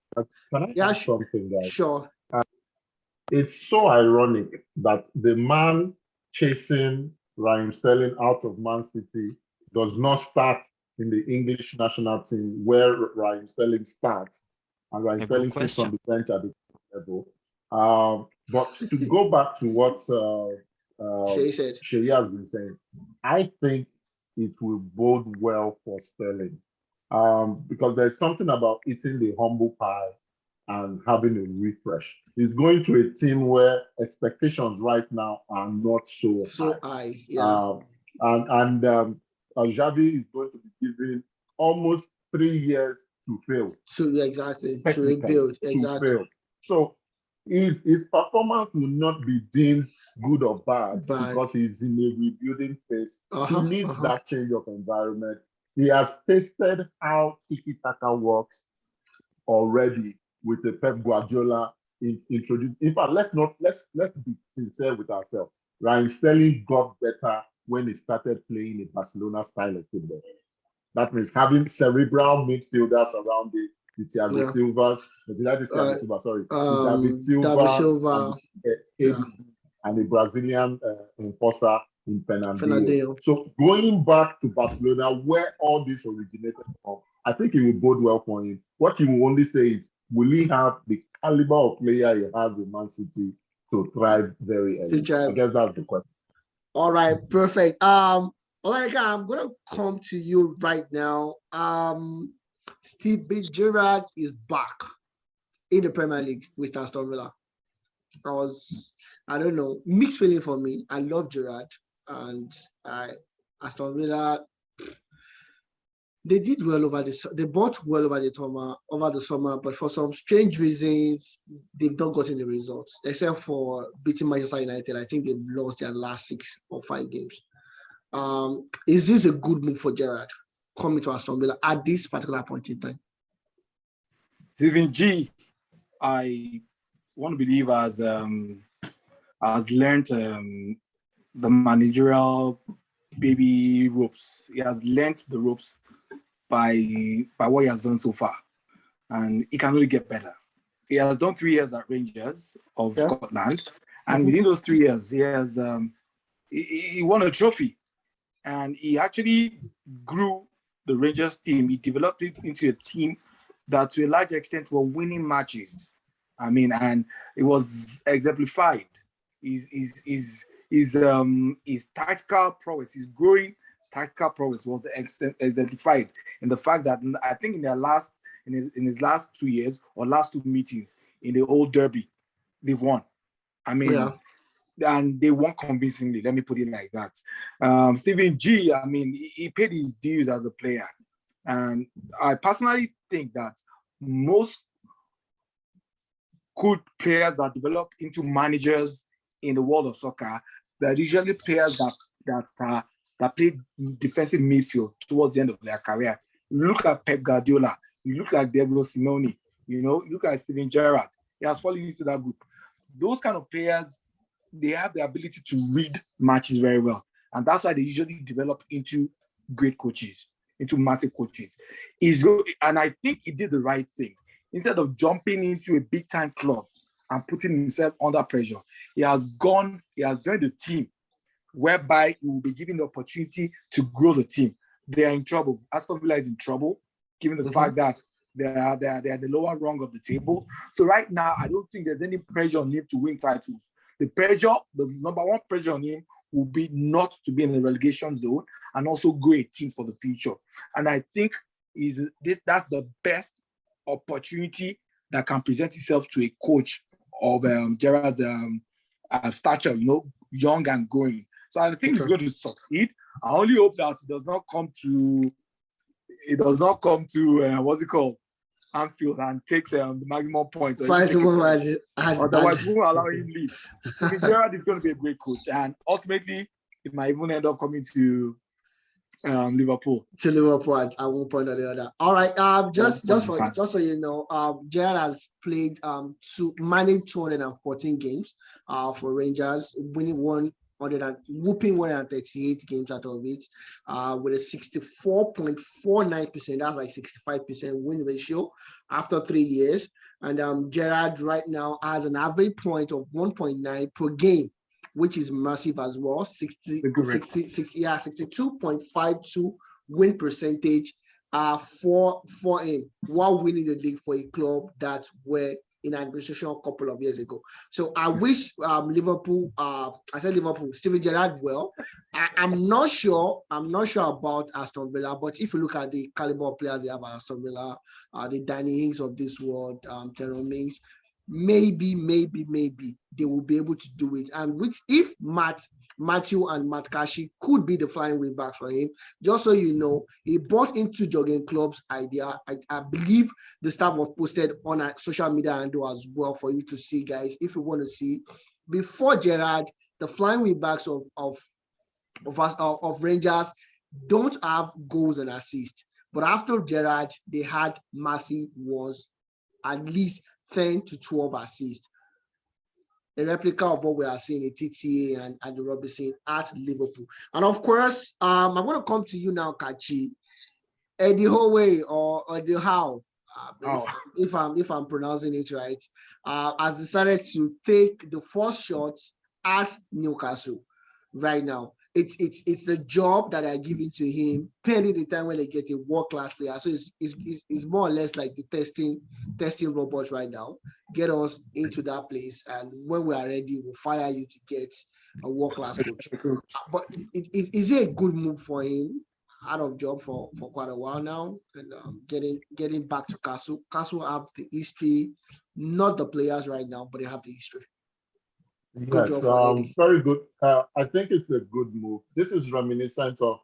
Can I add something, guys? Sure. It's so ironic that the man chasing Raheem Sterling out of Man City does not start in the English national team where Raheem Sterling starts, and Raheem Sterling sits on the bench at the level. But to go back to what Sheyi has been saying, I think it will bode well for Sterling, because there's something about eating the humble pie and having a refresh. He's going to a team where expectations right now are not so high. Xavi is going to be given almost 3 years to fail. To rebuild. Exactly. So his performance will not be deemed good or bad because he's in a rebuilding phase. He needs that change of environment. He has tasted how tiki-taka works already with the Pep Guardiola introduced. In fact, let's be sincere with ourselves. Raheem Sterling got better when he started playing a Barcelona style of football. That means having cerebral midfielders around the Thiago Silvas, David Silva, and the Brazilian enforcer in Fernandinho. So going back to Barcelona, where all this originated from, I think it will bode well for him. What he will only say is, will he have the caliber of player he has in Man City to thrive very early? I guess that's the question. All right, perfect. Olayinka, I'm gonna come to you right now. Steven Gerrard is back in the Premier League with Aston Villa. I don't know, mixed feeling for me. I love Gerrard, and Aston Villa, they did well they bought well over the summer, but for some strange reasons, they've not gotten the results, except for beating Manchester United. I think they've lost their last 6 or 5 games. Is this a good move for Gerrard coming to Aston Villa at this particular point in time? Steven G, I want to believe has learned the managerial baby ropes. He has learned the ropes by what he has done so far, and he can only get better. He has done 3 years at Rangers of Scotland, and within those 3 years, he has he won a trophy, and he actually grew the Rangers team. He developed it into a team that, to a large extent, were winning matches. I mean, and it was exemplified. His tactical prowess, his growing tactical prowess was exemplified in the fact that I think in his last 2 years or last 2 meetings in the old derby, they've won. I mean, and they won convincingly. Let me put it like that. Steven G, I mean, he paid his dues as a player, and I personally think that most good players that develop into managers in the world of soccer, they're usually players that play defensive midfield towards the end of their career. You look at Pep Guardiola, you look at Diego Simeone, you look at Steven Gerrard. He has fallen into that group. Those kind of players, they have the ability to read matches very well. And that's why they usually develop into great coaches, into massive coaches. And I think he did the right thing. Instead of jumping into a big-time club and putting himself under pressure, he has joined the team, whereby he will be given the opportunity to grow the team. They are in trouble. Aston Villa is in trouble, given the fact that they are the lower rung of the table. So right now, I don't think there's any pressure on him to win titles. The number one pressure on him will be not to be in the relegation zone and also grow a team for the future. And I think that's the best opportunity that can present itself to a coach of Gerard's stature, young and growing. So I think he's going to succeed. I only hope that it does not come to what's it called, Anfield, and takes the maximum points. Otherwise, we won't allow him leave. I mean, Gerrard is going to be a great coach, and ultimately, it might even end up coming to Liverpool. To Liverpool at one point or the other. All right. Just so you know, Gerrard has played managed 214 games for Rangers, winning 138 games out of it, with a 64.49%. That's like 65% win ratio after 3 years. And Gerrard right now has an average point of 1.9 per game, which is massive as well. 62.52 win percentage for him while winning the league for a club that were in administration a couple of years ago. So I wish Liverpool, Steven Gerrard well. I'm not sure about Aston Villa, but if you look at the caliber of players they have at Aston Villa, the Danny Ings of this world, Tyrone Mings, maybe they will be able to do it. And if Matthew and Matt Kashi could be the flying wing back for him, just so you know, he bought into Jurgen Klopp's idea. I believe the staff was posted on a social media handle as well for you to see, guys, if you want to see. Before Gerrard, the flying wing backs of Rangers don't have goals and assists. But after Gerrard, they had Massey was at least 10 to 12 assists. A replica of what we are seeing in TTA and the Robinson at Liverpool. And of course, I'm going to come to you now, Kachi. Eddie Howe or Eddie Howe, if I'm pronouncing it right, has decided to take the first shots at Newcastle right now. It's a job that are giving to him pending the time when they get a world-class player. So it's more or less like the testing robots right now. Get us into that place, and when we are ready, we'll fire you to get a world-class coach. But is it a good move for him? Out of job for quite a while now, and getting back to Castle. Castle have the history, not the players right now, but they have the history. Good job for Eddie. Very good. I think it's a good move. This is reminiscent of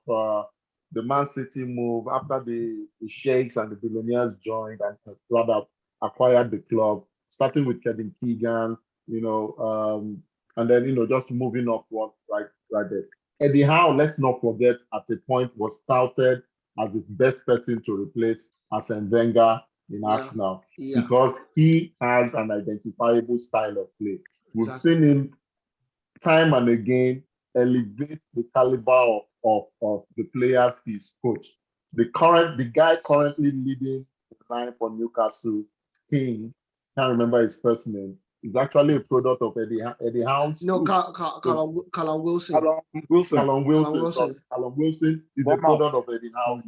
the Man City move after the sheikhs and the billionaires joined and rather acquired the club, starting with Kevin Keegan, and then just moving upward right there. Eddie Howe, let's not forget, at the point was touted as the best person to replace Arsene Wenger in Arsenal because he has an identifiable style of play. We've seen him time and again elevate the caliber of the players he's coached. The guy currently leading the line for Newcastle, King, can't remember his first name, is actually a product of Eddie Howe's. No, Callum Wilson. Callum Wilson is a product of Eddie Howe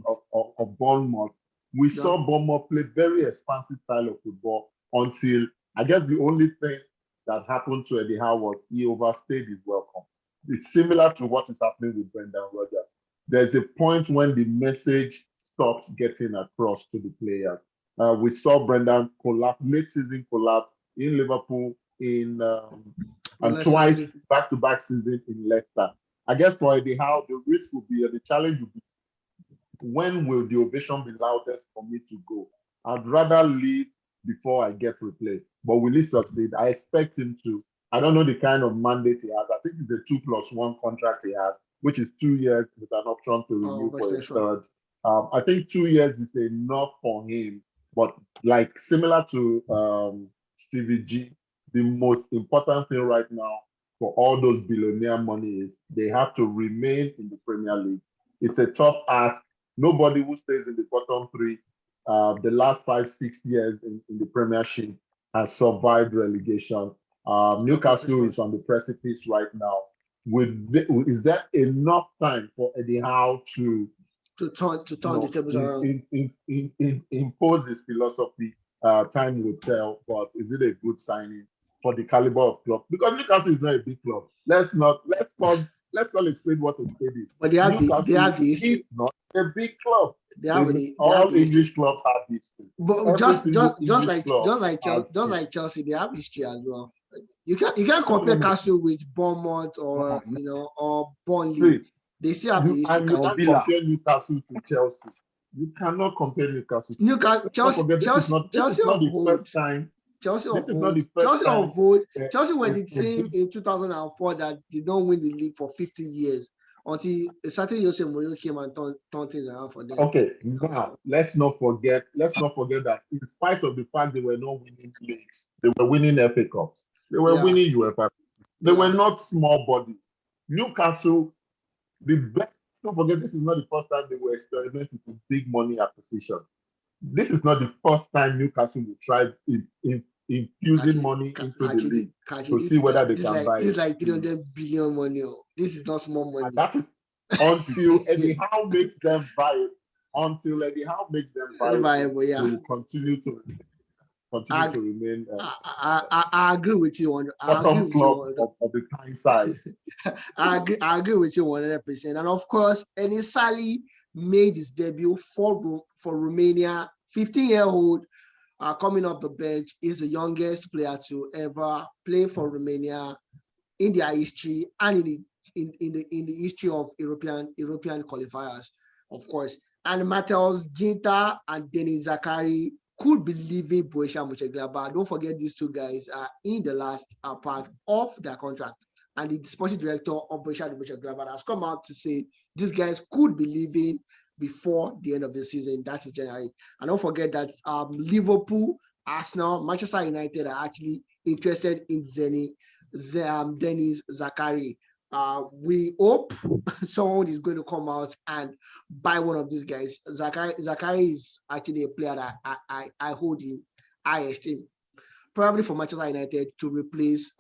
of Bournemouth. We saw Bournemouth play very expansive style of football until, I guess, the only thing that happened to Eddie Howe was he overstayed his welcome. It's similar to what is happening with Brendan Rodgers. There's a point when the message stops getting across to the players. We saw Brendan late season collapse in Liverpool and twice back-to-back season in Leicester. I guess for Eddie Howe, the risk would be, the challenge would be, when will the ovation be loudest for me to go? I'd rather leave before I get replaced. But will he succeed? I expect him to. I don't know the kind of mandate he has. I think it's a 2+1 contract he has, which is 2 years with an option to renew for a third. I think 2 years is enough for him. But like similar to Stevie G, the most important thing right now for all those billionaire money is they have to remain in the Premier League. It's a tough ask. Nobody who stays in the bottom three the last 5-6 years in the Premiership has survived relegation. Newcastle is on the precipice right now. Is there enough time for Eddie Howe to turn the tables around? Impose his philosophy? Time will tell, but is it a good signing for the caliber of club? Because Newcastle is not a big club. Let's call let's call it spade what a spade is. But they have the history. It's not a big club. All English clubs have history. But just like Chelsea, they have history as well. You can't compare Castle with Bournemouth or or Burnley. They still have the history. And you can't compare Newcastle to Chelsea. You cannot compare Newcastle. Chelsea is not the first time. Chelsea were the team in 2004 that did not win the league for 50 years until a certain Jose Mourinho came and turned things around for them. Okay, now let's not forget that in spite of the fact they were not winning leagues, they were winning FA Cups. They were winning UEFA. They were not small bodies. Newcastle, don't forget, this is not the first time they were experimenting with big money acquisition. This is not the first time Newcastle will try infusing money into the league to see whether they can buy it. This is like 300 billion money. This is not small money. And that is until Eddie Howe makes them buy it. Until Eddie Howe makes them buy it, they will continue to remain. I agree with you on. Bottom club of the kind side. I agree with you 100%. And of course, Enis Salih made his debut for Romania. 15-year-old. Coming off the bench, is the youngest player to ever play for Romania in their history and in the history of European qualifiers, of course. And Mateusz Ginter and Denis Zakaria could be leaving Borussia Mönchengladbach. Don't forget, these two guys are in the last part of their contract. And the sporting director of Borussia Mönchengladbach has come out to say these guys could be leaving before the end of the season. That is January. And don't forget that Liverpool, Arsenal, Manchester United are actually interested in Denis Zakaria. We hope someone is going to come out and buy one of these guys. Zakaria is actually a player that I hold in high esteem, probably for Manchester United to replace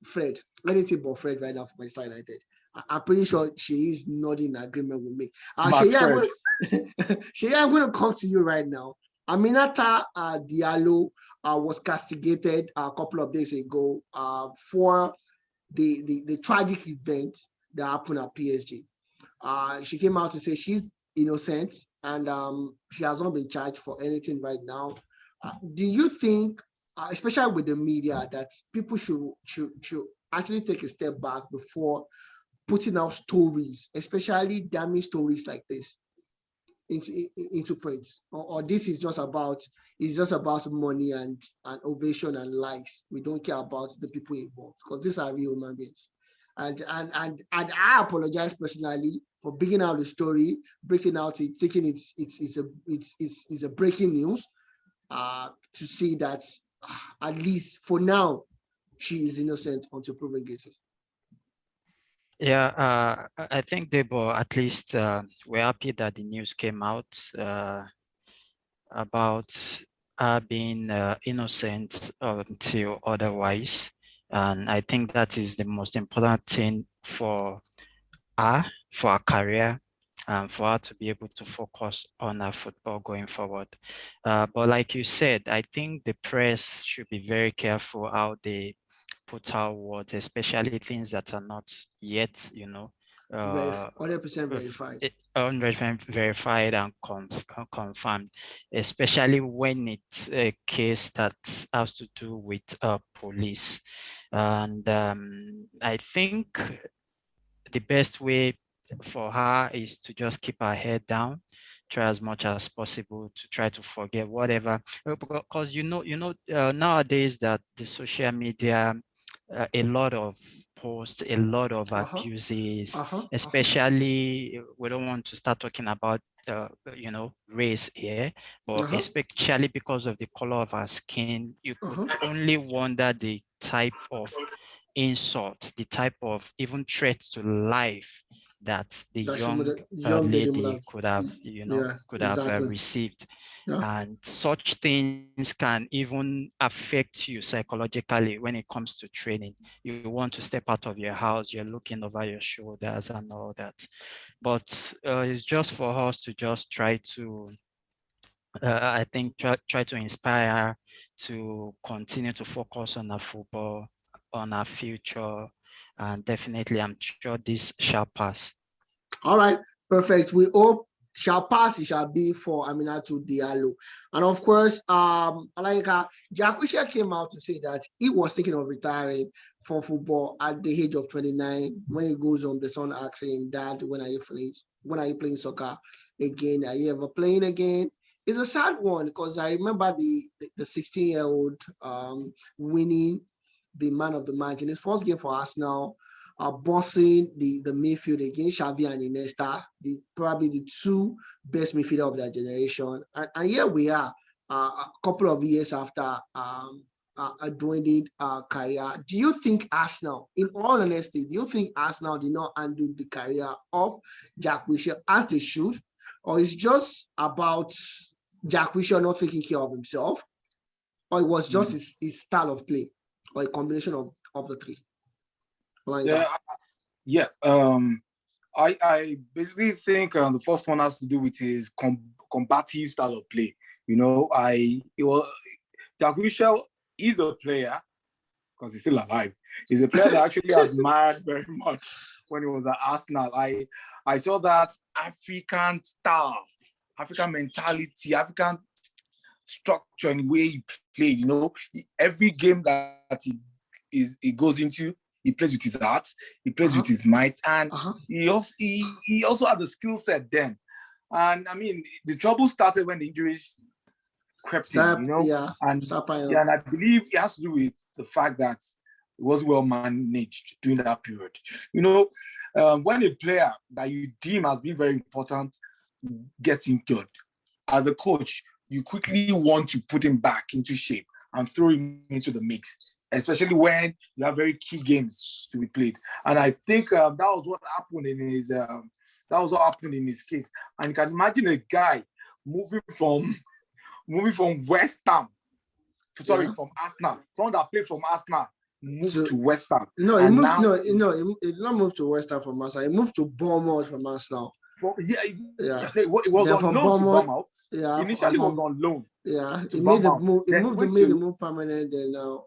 Fred. Anything but Fred right now for Manchester United. I'm pretty sure she is not in agreement with me. Shea, I'm going to come to you right now. Aminata Diallo was castigated a couple of days ago for the tragic event that happened at PSG. She came out to say she's innocent and she has not been charged for anything right now. Do you think, especially with the media, that people should actually take a step back before putting out stories, especially damning stories like this, into print, or this is just about money and ovation and likes? We don't care about the people involved because these are real human beings. And I apologize personally for bringing out the story, breaking out it, thinking it's a breaking news, to see that at least for now she is innocent until proven guilty. Yeah, I think, Debo, at least we're happy that the news came out about her being innocent until otherwise. And I think that is the most important thing for her career, and for her to be able to focus on her football going forward. But like you said, I think the press should be very careful how they put out words, especially things that are not yet, 100% verified. 100% verified and confirmed, especially when it's a case that has to do with police. And I think the best way for her is to just keep her head down, try as much as possible to try to forget whatever, because nowadays that the social media, a lot of posts, a lot of abuses, especially we don't want to start talking about race here, but especially because of the color of our skin, you could only wonder the type of insult, the type of even threats to life that the young lady could have, received. Yeah. And such things can even affect you psychologically when it comes to training. You want to step out of your house, you're looking over your shoulders and all that. But it's just for us to just try to, I think, try to inspire her to continue to focus on her football, on her future, and definitely I'm sure this shall pass. All right, perfect. We hope shall pass, it shall be for Aminatou Diallo. And of course, Alayinka, Jack Wilshere came out to say that he was thinking of retiring from football at the age of 29. When he goes home, the son asks him, Dad, when are you playing soccer again? Are you ever playing again? It's a sad one because I remember the 16-year-old winning the man of the match in his first game for Arsenal, bossing the midfield against Xavi and Iniesta, probably the two best midfielders of their generation. And here we are, a couple of years after a dwindled career. Do you think Arsenal, in all honesty, do you think Arsenal did not undo the career of Jack Wilshere as they should? Or it's just about Jack Wilshere not taking care of himself? Or it was just his style of play? Or a combination of the three? I basically think the first one has to do with his combative style of play. You know, Jack Wilshere is a player, because he's still alive. He's a player that I actually admired very much when he was at Arsenal. I saw that African style, African mentality, African structure in the way he played. You know, every game that he goes into, he plays with his heart, he plays with his might, and he also had the skill set then. And I mean, the trouble started when the injuries crept in, you know, and I believe it has to do with the fact that it was well managed during that period. You know, when a player that you deem as being very important gets injured, as a coach, you quickly want to put him back into shape and throw him into the mix, especially when you have very key games to be played. And I think that was what happened in his case. And you can imagine a guy moving from West Ham, from Arsenal, someone that played from Arsenal, moved to West Ham. No, he did not move to West Ham from Arsenal. He moved to Bournemouth from Arsenal. It was on loan to Bournemouth. Initially, it was on loan. Yeah, he made the move. He made the move permanent. Then now,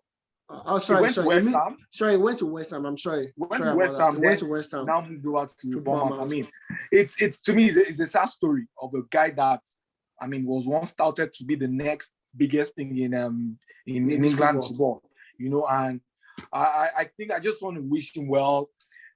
he went to West Ham. I'm sorry. He went to West Ham. Now moved over to Bournemouth. I mean, it's to me, it's a sad story of a guy that, I mean, was once touted to be the next biggest thing in England football. You know, and I think I just want to wish him well.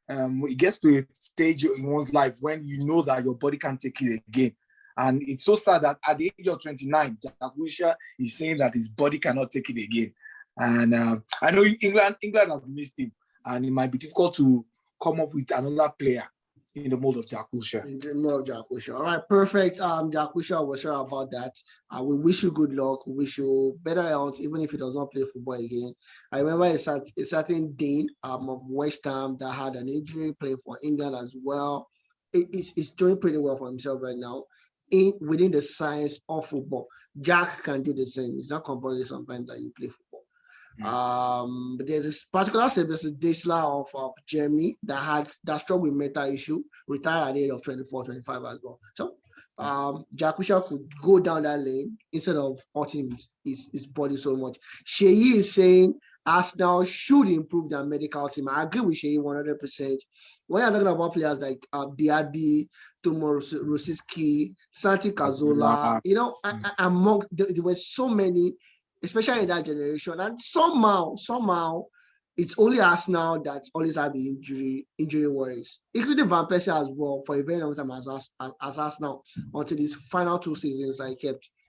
It gets to a stage in one's life when you know that your body can't take it again. And it's so sad that at the age of 29, Jack Wilshere is saying that his body cannot take it again. And I know England has missed him, and it might be difficult to come up with another player in the mold of Jack Wilshere. In the mold of Jack Wilshere. All right, perfect. Jack Wilshere was sure about that. We wish you good luck. We wish you better health, even if he does not play football again. I remember a certain Dean of West Ham that had an injury playing for England as well. He's doing pretty well for himself right now. Within the science of football, Jack can do the same. It's not compulsory sometimes that you play football. But there's this particular Sebastian Desla of Germany that struggled with mental issue, retired at the age of 24, 25 as well. So Jack Wilshere could go down that lane instead of hurting his body so much. Sheyi is saying Arsenal should improve their medical team. I agree with Sheyi 100%. When you're talking about players like Diaby, Tomo Rosicky, Santi Cazorla, you know, among there were so many, especially in that generation, and somehow it's only Arsenal that always have the injury worries, including Van Persie as well for a very long time as Arsenal until these final 2 seasons that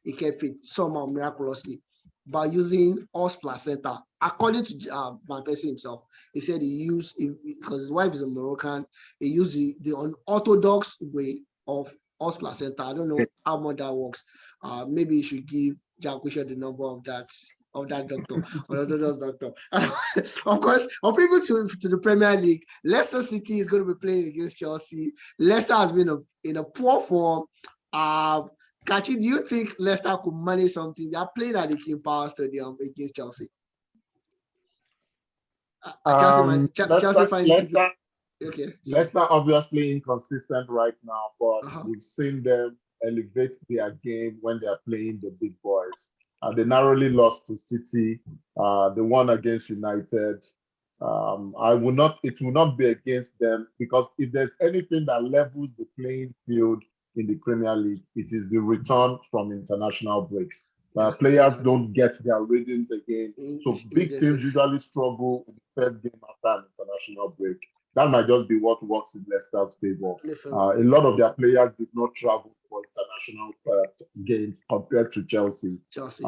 he kept fit somehow miraculously by using os placenta. According to Van Persie himself, he said he used, because his wife is a Moroccan, he used the unorthodox way of os placenta. I don't know how much that works. Maybe you should give Jack Wilshere the number of that doctor, orthodox doctor. Of course, on people to the Premier League, Leicester City is going to be playing against Chelsea. Leicester has been in a poor form. Kachi, do you think Leicester could manage something? They are playing at the King Power Stadium against Chelsea. Leicester obviously inconsistent right now, but we've seen them elevate their game when they are playing the big boys. They narrowly lost to City. They won against United. I will not. It will not be against them, because if there's anything that levels the playing field in the Premier League, it is the return from international breaks. Players don't get their rhythms again, so big teams usually struggle in the first game after an international break. That might just be what works in Leicester's favor. A lot of their players did not travel for international games compared to Chelsea. Of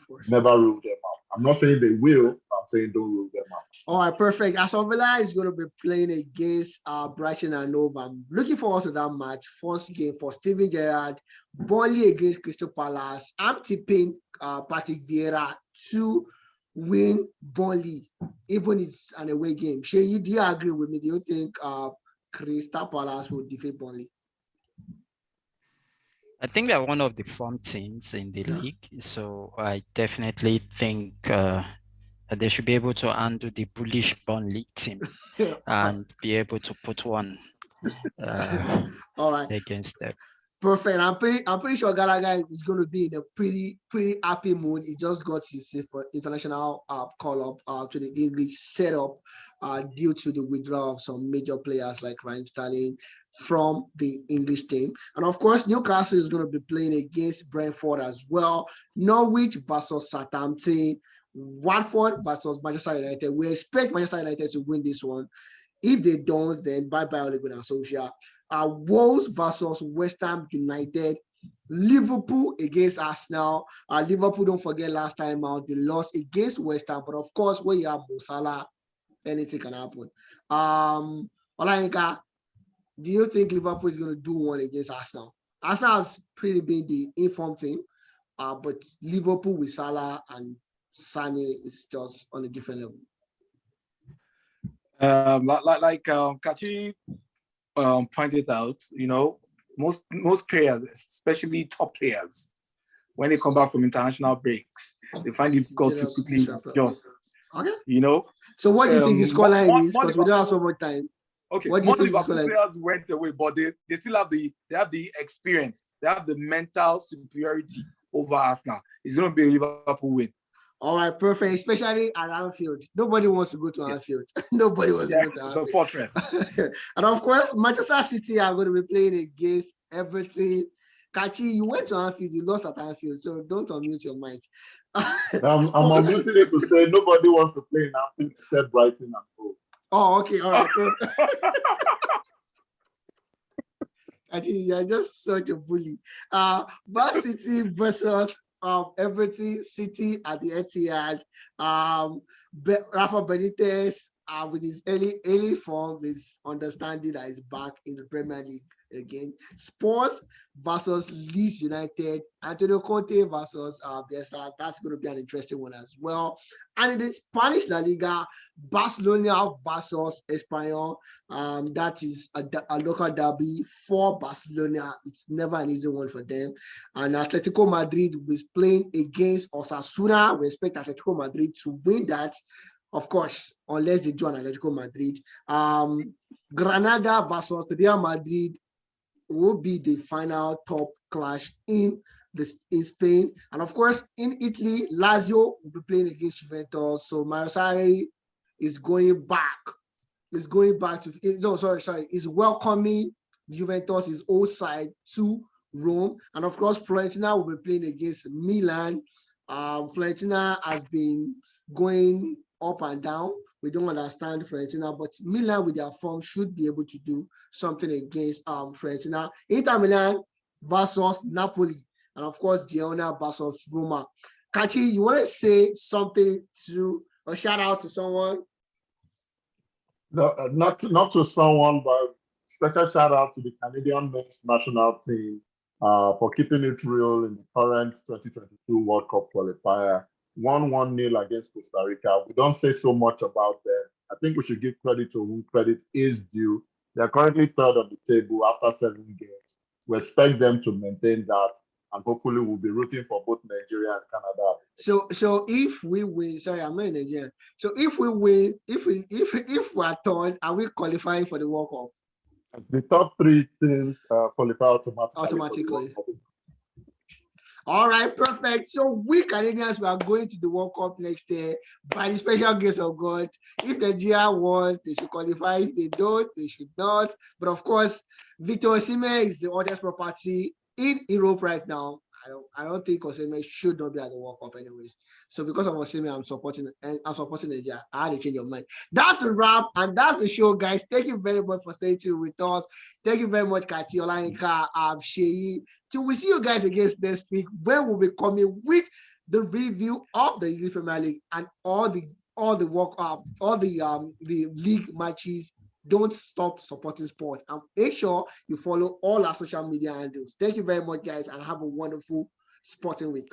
course. Never ruled them out. I'm not saying they will. I'm saying don't rule them out. All right, perfect. Aston Villa is going to be playing against Brighton and Hove. I'm looking forward to that match. First game for Steven Gerrard. Burnley against Crystal Palace. I'm tipping Patrick Vieira to win Burnley, even it's an away game. Shay, do you agree with me? Do you think Crystal Palace will defeat Burnley? I think they're one of the form teams in the league, so I definitely think they should be able to handle the bullish Burnley team and be able to put one all right against them. Perfect. I'm pretty sure Gallagher is going to be in a pretty happy mood. He just got his international call up to the English setup due to the withdrawal of some major players like Raheem Sterling from the English team. And of course, Newcastle is going to be playing against Brentford as well. Norwich versus Southampton. Watford versus Manchester United. We expect Manchester United to win this one. If they don't, then bye-bye Ole Gunnar Solskjaer. Wolves versus West Ham United. Liverpool against Arsenal. Liverpool, don't forget last time out, they lost against West Ham. But of course, when you have Mo Salah, anything can happen. Olayinka, do you think Liverpool is going to do one against Arsenal? Arsenal has pretty been the informed team, but Liverpool with Salah and Sane is just on a different level. Like Kachi pointed out, you know, most players, especially top players, when they come back from international breaks, they find it difficult to quickly adjust. Okay. You know. So what do you think the scoreline is? Because we don't have so much time. Okay. What do you think the scoreline players went away, but they still have the experience, they have the mental superiority over Arsenal. It's going to be a Liverpool win. All right, perfect. Especially at Anfield. Nobody wants to go to Anfield. Nobody wants to go to Anfield. The fortress. And of course, Manchester City are going to be playing against Everton. Kachi, you went to Anfield, you lost at Anfield, so don't unmute your mic. I'm unmuting it to say nobody wants to play in Anfield except Brighton and Hove. Oh, okay, all right. Kachi, you're just such a bully. Man City versus Everton. City at the Etihad. Rafa Benitez, with his early form, is understanding that he's back in the Premier League again. Spurs versus Leeds United. Antonio Conte versus Bielsa. That's going to be an interesting one as well. And in the Spanish La Liga, Barcelona versus Espanyol. That is a local derby for Barcelona. It's never an easy one for them. And Atletico Madrid is playing against Osasuna. We expect Atletico Madrid to win that. Of course, unless they do an Atletico Madrid. Granada versus Real Madrid will be the final top clash in Spain. And of course, in Italy, Lazio will be playing against Juventus. So Mario Sarri is going back. Is welcoming Juventus, his old side, to Rome. And of course, Fiorentina will be playing against Milan. Fiorentina has been going up and down. We don't understand Fiorentina, but Milan with their form should be able to do something against Fiorentina. Inter Milan versus Napoli, and of course Girona versus Roma. Kachi, you want to say something to or shout out to someone? No, not to someone, but special shout out to the Canadian men's national team for keeping it real in the current 2022 World Cup qualifier. 1-0 against Costa Rica. We don't say so much about them. I think we should give credit to whom credit is due. They are currently third on the table after 7 games. We expect them to maintain that, and hopefully we'll be rooting for both Nigeria and Canada. So if we win, sorry, I'm not in Nigeria. So if we win, if we are third, are we qualifying for the World Cup? The top 3 teams qualify automatically. All All right, perfect. So we Canadians, we are going to the World Cup next year by the special grace of God. If Nigeria wants, they should qualify. If they don't, they should not. But of course, Victor Osimhen is the oldest property in Europe right now. I don't think Osimhen should not be at the World Cup anyways. So because of Osimhen, I'm supporting Nigeria. I had to change your mind. That's the wrap, and that's the show, guys. Thank you very much for staying tuned with us. Thank you very much, Kati, Olayinka, Sheyi. Till we see you guys again next week, when we'll be coming with the review of the English Premier League and all the league matches. Don't stop supporting sport, and make sure you follow all our social media handles. Thank you very much, guys, and have a wonderful sporting week.